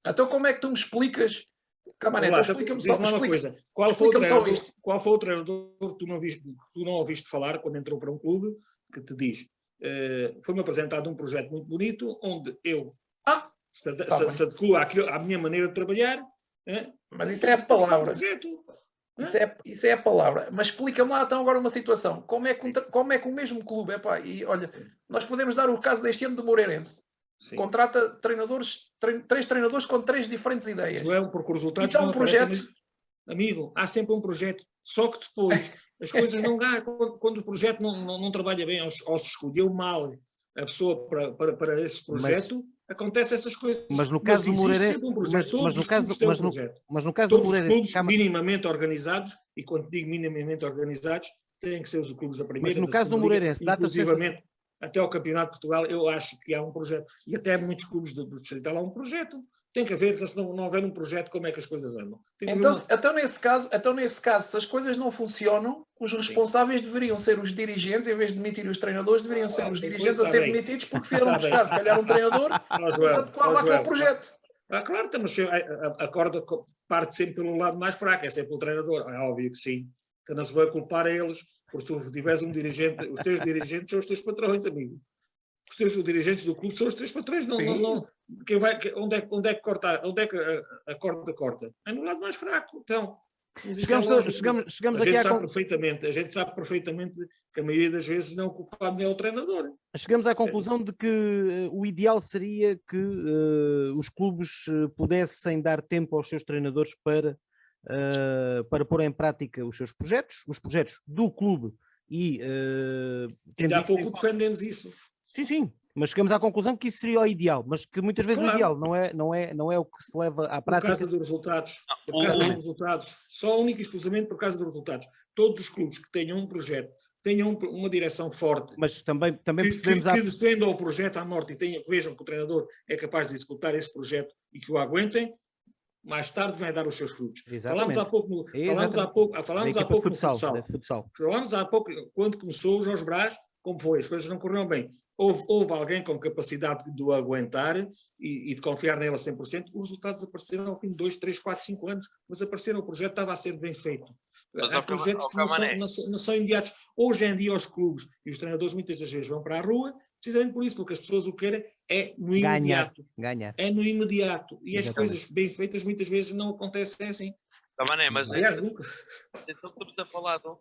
Então como é que tu me explicas? Camané, então explica-me só uma coisa. Qual foi o treinador que tu não ouviste falar quando entrou para um clube que te diz foi-me apresentado um projeto muito bonito onde eu se adequo à minha maneira de trabalhar. Mas isso é a palavra. Isso é a palavra. Mas explica-me lá então agora uma situação. Como é que o mesmo clube... e olha, nós podemos dar o caso deste ano do Moreirense. Sim. Contrata treinadores, 3 treinadores com 3 diferentes ideias. João, porque os resultados não aparecem, mas, amigo, há sempre um projeto. Só que depois as coisas não ganham. Quando o projeto não trabalha bem, ou se escolheu mal a pessoa para esse projeto, acontecem essas coisas. Mas no caso do Moreirense... Mas no caso do Moreirense... Todos os clubes minimamente organizados, e quando digo minimamente organizados, têm que ser os clubes da primeira, mas no caso do Moreirense, inclusivamente... Até ao Campeonato de Portugal, eu acho que há um projeto. E até muitos clubes do Distrital há um projeto. Tem que haver, se não houver um projeto, como é que as coisas andam? Então, nesse caso, se as coisas não funcionam, os responsáveis deveriam ser os dirigentes, em vez de demitir os treinadores, deveriam ser os dirigentes a ser demitidos porque vieram buscar, se calhar, um treinador adequado àquele projeto. Claro, mas a corda parte sempre pelo lado mais fraco, é sempre o treinador. É óbvio que sim. Que não se vai culpar a eles. Porque se tu tiveres um dirigente, os teus dirigentes são os teus patrões, amigo. Os dirigentes do clube são os teus patrões. Onde é que a corda corta? É no lado mais fraco. Então, chegamos aqui a gente sabe perfeitamente que a maioria das vezes não é o culpado nem é o treinador. Chegamos à conclusão de que o ideal seria que os clubes pudessem dar tempo aos seus treinadores para pôr em prática os seus projetos, os projetos do clube e... Ainda há pouco defendemos isso. Sim, mas chegamos à conclusão que isso seria o ideal, mas que muitas vezes o ideal não é o que se leva à prática. Por causa dos resultados, só única e exclusivamente por causa dos resultados. Todos os clubes que tenham um projeto, tenham uma direção forte, mas também percebemos que defendam o projeto à morte e vejam que o treinador é capaz de executar esse projeto e que o aguentem, mais tarde vai dar os seus frutos. Falámos há pouco no futsal. Falámos há pouco, quando começou o Jorge Brás, como foi? As coisas não correram bem. Houve alguém com capacidade de o aguentar e de confiar nele a 100%. Os resultados apareceram ao fim de 2, 3, 4, 5 anos, mas apareceram, o projeto estava a ser bem feito. Há projetos que não são imediatos. Hoje em dia os clubes e os treinadores muitas das vezes vão para a rua, precisamente por isso, porque as pessoas o que querem é no imediato. Ganhar. É no imediato. E as coisas bem feitas muitas vezes não acontecem assim. Mas aliás, nunca. Então estamos a falar da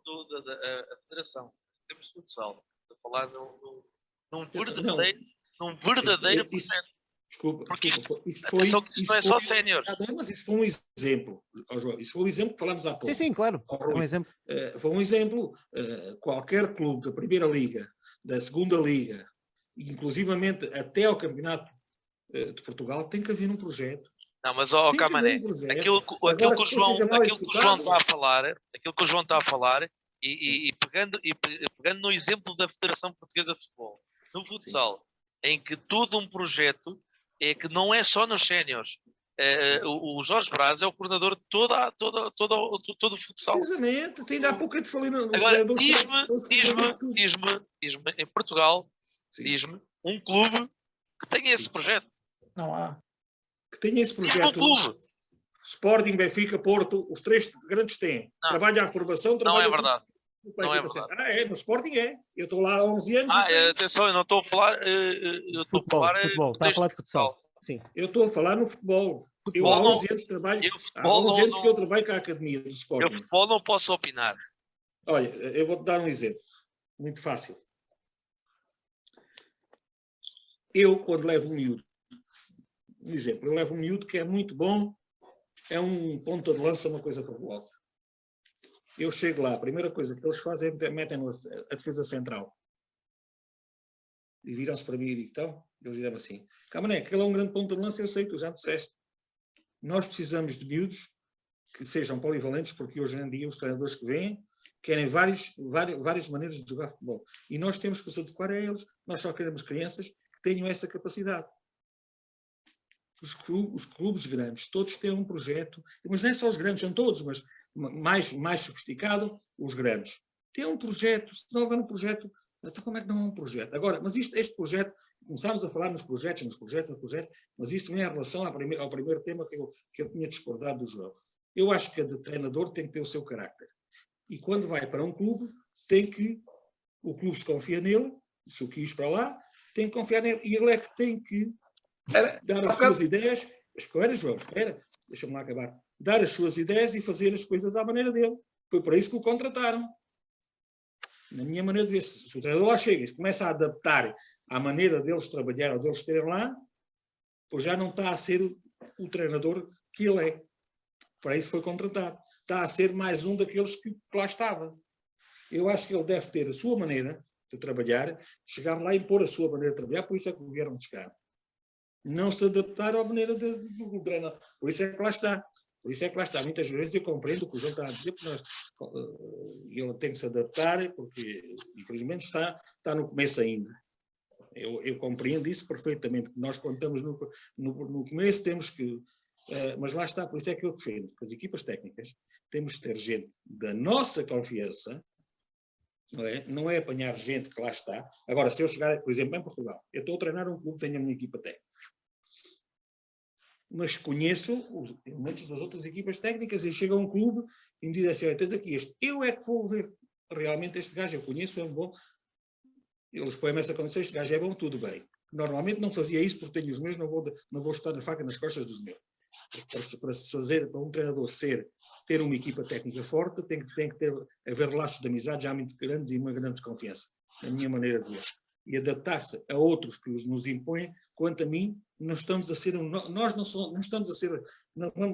federação. Temos futsal. Estamos a falar num verdadeiro projeto. Desculpa. Isso não é só séniores. Mas isso foi um exemplo, João. Isso foi um exemplo que falámos há pouco. Sim, claro. Foi um exemplo. Foi um exemplo. Qualquer clube da Primeira Liga, da Segunda Liga, inclusivamente até ao Campeonato de Portugal, tem que haver um projeto. Não, mas Camané, aquilo que o João está a falar, e pegando no exemplo da Federação Portuguesa de Futebol, no futsal, em que todo um projeto é que não é só nos séniores. O Jorge Brás é o coordenador de todo o futsal. Precisamente, ainda há pouco eu te falei no Agora, diz-me, em Portugal, diz-me um clube que tenha esse projeto. Não há. que têm esse Isso é um projeto. clube. Sporting, Benfica, Porto, os 3 grandes têm. Não. Trabalha à formação, Não trabalha... é verdade. Não é No Sporting é. Eu estou lá há 11 anos e sei. Atenção, eu não estou a falar. Eu estou a falar. Futebol. Está a falar de futsal. Sim. Eu estou a falar no futebol. Eu há 11 anos trabalho. Há 11 anos que eu trabalho com a academia do Eu Sporting. futebol não posso opinar. Olha, eu vou-te dar um exemplo. Muito fácil. Eu, quando levo um miúdo, um exemplo, eu levo um miúdo que é muito bom, é um ponta de lança, uma coisa fabulosa. Eu chego lá, a primeira coisa que eles fazem é metem a defesa central. E viram-se para mim e digo, então, eles dizem assim, Camané, aquele é um grande ponta de lança, eu sei, tu já me disseste. Nós precisamos de miúdos que sejam polivalentes, porque hoje em dia os treinadores que vêm querem várias maneiras de jogar futebol. E nós temos que os adequar a eles. Nós só queremos crianças que tenham essa capacidade. Os clubes grandes, todos têm um projeto, mas não é só os grandes, são todos, mas mais sofisticado, os grandes. Tem um projeto, se não houver um projeto, então como é que não é um projeto? Agora, mas este projeto, começámos a falar nos projetos, mas isso vem em relação ao primeiro tema que eu tinha discordado do João. Eu acho que cada treinador tem que ter o seu carácter. E quando vai para um clube, o clube se confia nele, se o quis para lá, tem que confiar nele. E ele é que tem que dar as suas ideias. Espera, João, espera, deixa-me lá acabar. Dar as suas ideias e fazer as coisas à maneira dele. Foi para isso que o contrataram. Na minha maneira de ver, se o treinador lá chega e se começa a adaptar à maneira deles trabalhar ou deles estarem lá, pois já não está a ser o treinador que ele é. Para isso foi contratado. Está a ser mais um daqueles que lá estava. Eu acho que ele deve ter a sua maneira de trabalhar, chegar lá e impor a sua maneira de trabalhar, por isso é que vieram buscar. Não se adaptar à maneira do treinador. Por isso é que lá está. Muitas vezes eu compreendo o que o João está a dizer, porque ele tem que se adaptar, porque infelizmente está no começo ainda. Eu compreendo isso perfeitamente, que nós quando estamos no começo temos que... mas lá está, por isso é que eu defendo que as equipas técnicas temos de ter gente da nossa confiança, não é apanhar gente que lá está. Agora, se eu chegar, por exemplo, em Portugal, eu estou a treinar um clube, tenho a minha equipa técnica, mas conheço os elementos das outras equipas técnicas e chega a um clube e me diz assim, olha, tens aqui este, eu é que vou ver realmente este gajo, eu conheço, é bom, eles põem-me essa condição, este gajo é bom, tudo bem. Normalmente não fazia isso porque tenho os meus, não vou estar na faca nas costas dos meus. Para um treinador ter uma equipa técnica forte, tem que haver laços de amizade já muito grandes e uma grande desconfiança, na minha maneira de ver. E adaptar-se a outros que nos impõem, quanto a mim, não estamos a ser, nós não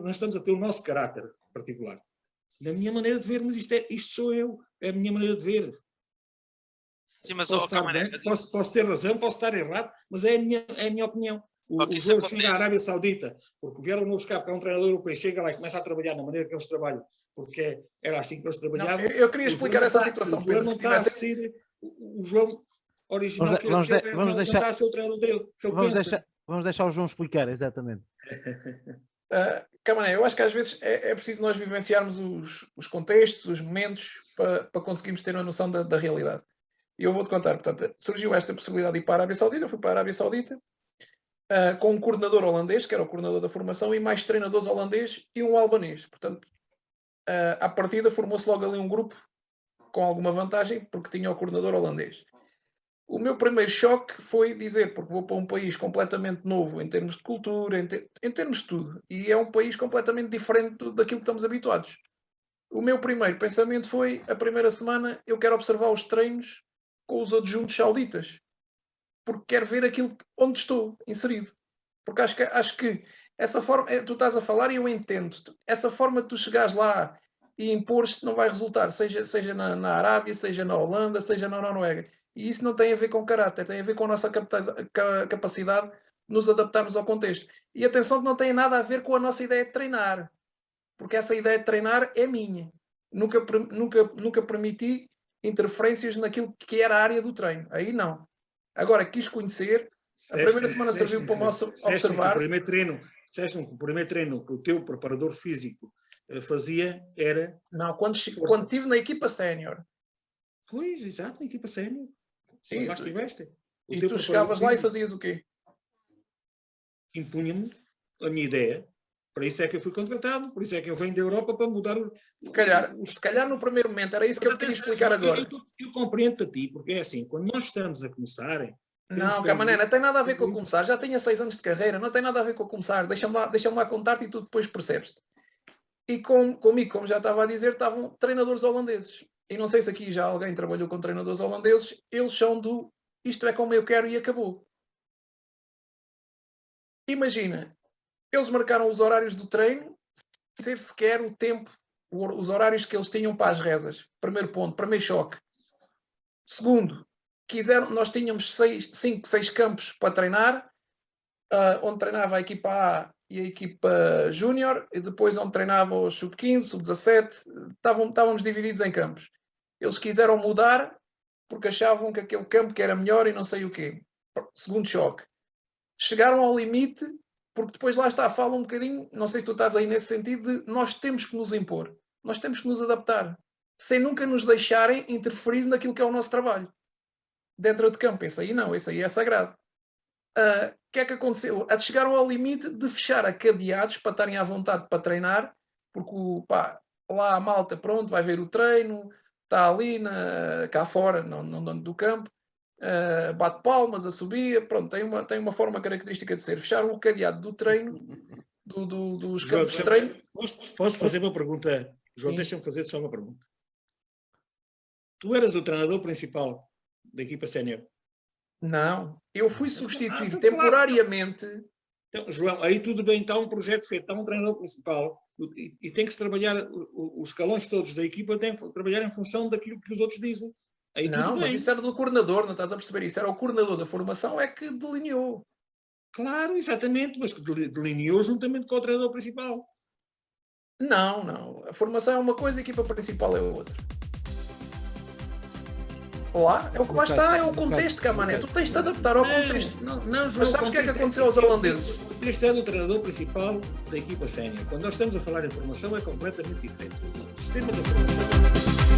estamos a ter o nosso caráter particular. Na minha maneira de ver, mas isto sou eu, é a minha maneira de ver. Sim, mas posso ter razão, posso estar errado, mas é a minha opinião. O João chega à Arábia Saudita, porque vieram-no buscar para um treinador europeu, chega lá e começa a trabalhar na maneira que eles trabalham, porque era assim que eles trabalhavam. Não, eu queria explicar essa situação. O João não está a ser o João original, não está a ser o treinador dele. Vamos deixar o João explicar, exatamente. Camané, eu acho que às vezes é preciso nós vivenciarmos os contextos, os momentos, para conseguirmos ter uma noção da realidade. E eu vou-te contar, portanto, surgiu esta possibilidade de ir para a Arábia Saudita, eu fui para a Arábia Saudita, com um coordenador holandês, que era o coordenador da formação, e mais treinadores holandês e um albanês. Portanto, à partida formou-se logo ali um grupo com alguma vantagem, porque tinha o coordenador holandês. O meu primeiro choque foi dizer, porque vou para um país completamente novo em termos de cultura, em termos de tudo, e é um país completamente diferente daquilo que estamos habituados. O meu primeiro pensamento foi, a primeira semana, eu quero observar os treinos com os adjuntos sauditas, porque quero ver aquilo onde estou inserido. Porque acho que essa forma, tu estás a falar e eu entendo, essa forma de tu chegares lá e impor-te não vai resultar, seja na Arábia, seja na Holanda, seja na Noruega. E isso não tem a ver com caráter, tem a ver com a nossa capacidade de nos adaptarmos ao contexto. E atenção que não tem nada a ver com a nossa ideia de treinar, porque essa ideia de treinar é minha. Nunca permiti interferências naquilo que era a área do treino. Aí não. Agora, quis conhecer, a primeira semana serviu para observar. O primeiro treino que o teu preparador físico fazia era... Não, quando estive na equipa sénior. Pois, exato, na equipa sénior. Sim, lá estiveste. E tu chegavas lá e fazias o quê? Impunha-me a minha ideia. Para isso é que eu fui contratado, por isso é que eu venho da Europa para mudar Se calhar no primeiro momento, era isso que eu queria explicar agora. Eu compreendo a ti, porque é assim, quando nós estamos a começar... Não, Camané, não tem nada a ver com começar. Já tinha 6 anos de carreira, não tem nada a ver com começar. Deixa-me lá contar-te e tu depois percebes-te. E comigo, como já estava a dizer, estavam treinadores holandeses. E não sei se aqui já alguém trabalhou com treinadores holandeses. Eles são do isto é como eu quero e acabou. Imagina, eles marcaram os horários do treino sem ser sequer o tempo, os horários que eles tinham para as rezas. Primeiro ponto, primeiro choque. Segundo, nós tínhamos 5, 6 campos para treinar, onde treinava a equipa A e a equipa Júnior, e depois onde treinava o Sub-15, Sub-17, estávamos divididos em campos. Eles quiseram mudar porque achavam que aquele campo que era melhor e não sei o quê. Segundo choque. Chegaram ao limite, porque depois lá está, fala um bocadinho, não sei se tu estás aí nesse sentido, de nós temos que nos impor, nós temos que nos adaptar, sem nunca nos deixarem interferir naquilo que é o nosso trabalho. Dentro de campo, esse aí não, esse aí é sagrado. O que é que aconteceu? Chegaram ao limite de fechar a cadeados para estarem à vontade para treinar, porque lá a malta, pronto, vai ver o treino, está ali cá fora, não dentro do campo, bate palmas, assobia, pronto, tem uma forma característica de ser. Fecharam o cadeado do treino, dos João, campos de treino. Posso fazer uma pergunta? João, deixa-me fazer só uma pergunta. Tu eras o treinador principal da equipa sénior? Não, eu fui substituir temporariamente. Então, João, aí tudo bem, está um projeto feito, está um treinador principal e tem que se trabalhar, os escalões todos da equipa têm que trabalhar em função daquilo que os outros dizem. Aí não, tudo mas bem. isso era do coordenador, não estás a perceber? Isso era o coordenador da formação, é que delineou. Claro, exatamente, mas que delineou juntamente com o treinador principal. Não. A formação é uma coisa, a equipa principal é outra. Lá, é o que lá está, é o contexto, Camané. Tu tens de adaptar ao contexto. Não, João, mas sabes o que é que aconteceu aos holandeses? O contexto é do treinador principal da equipa sénior. Quando nós estamos a falar em formação é completamente diferente. O sistema da formação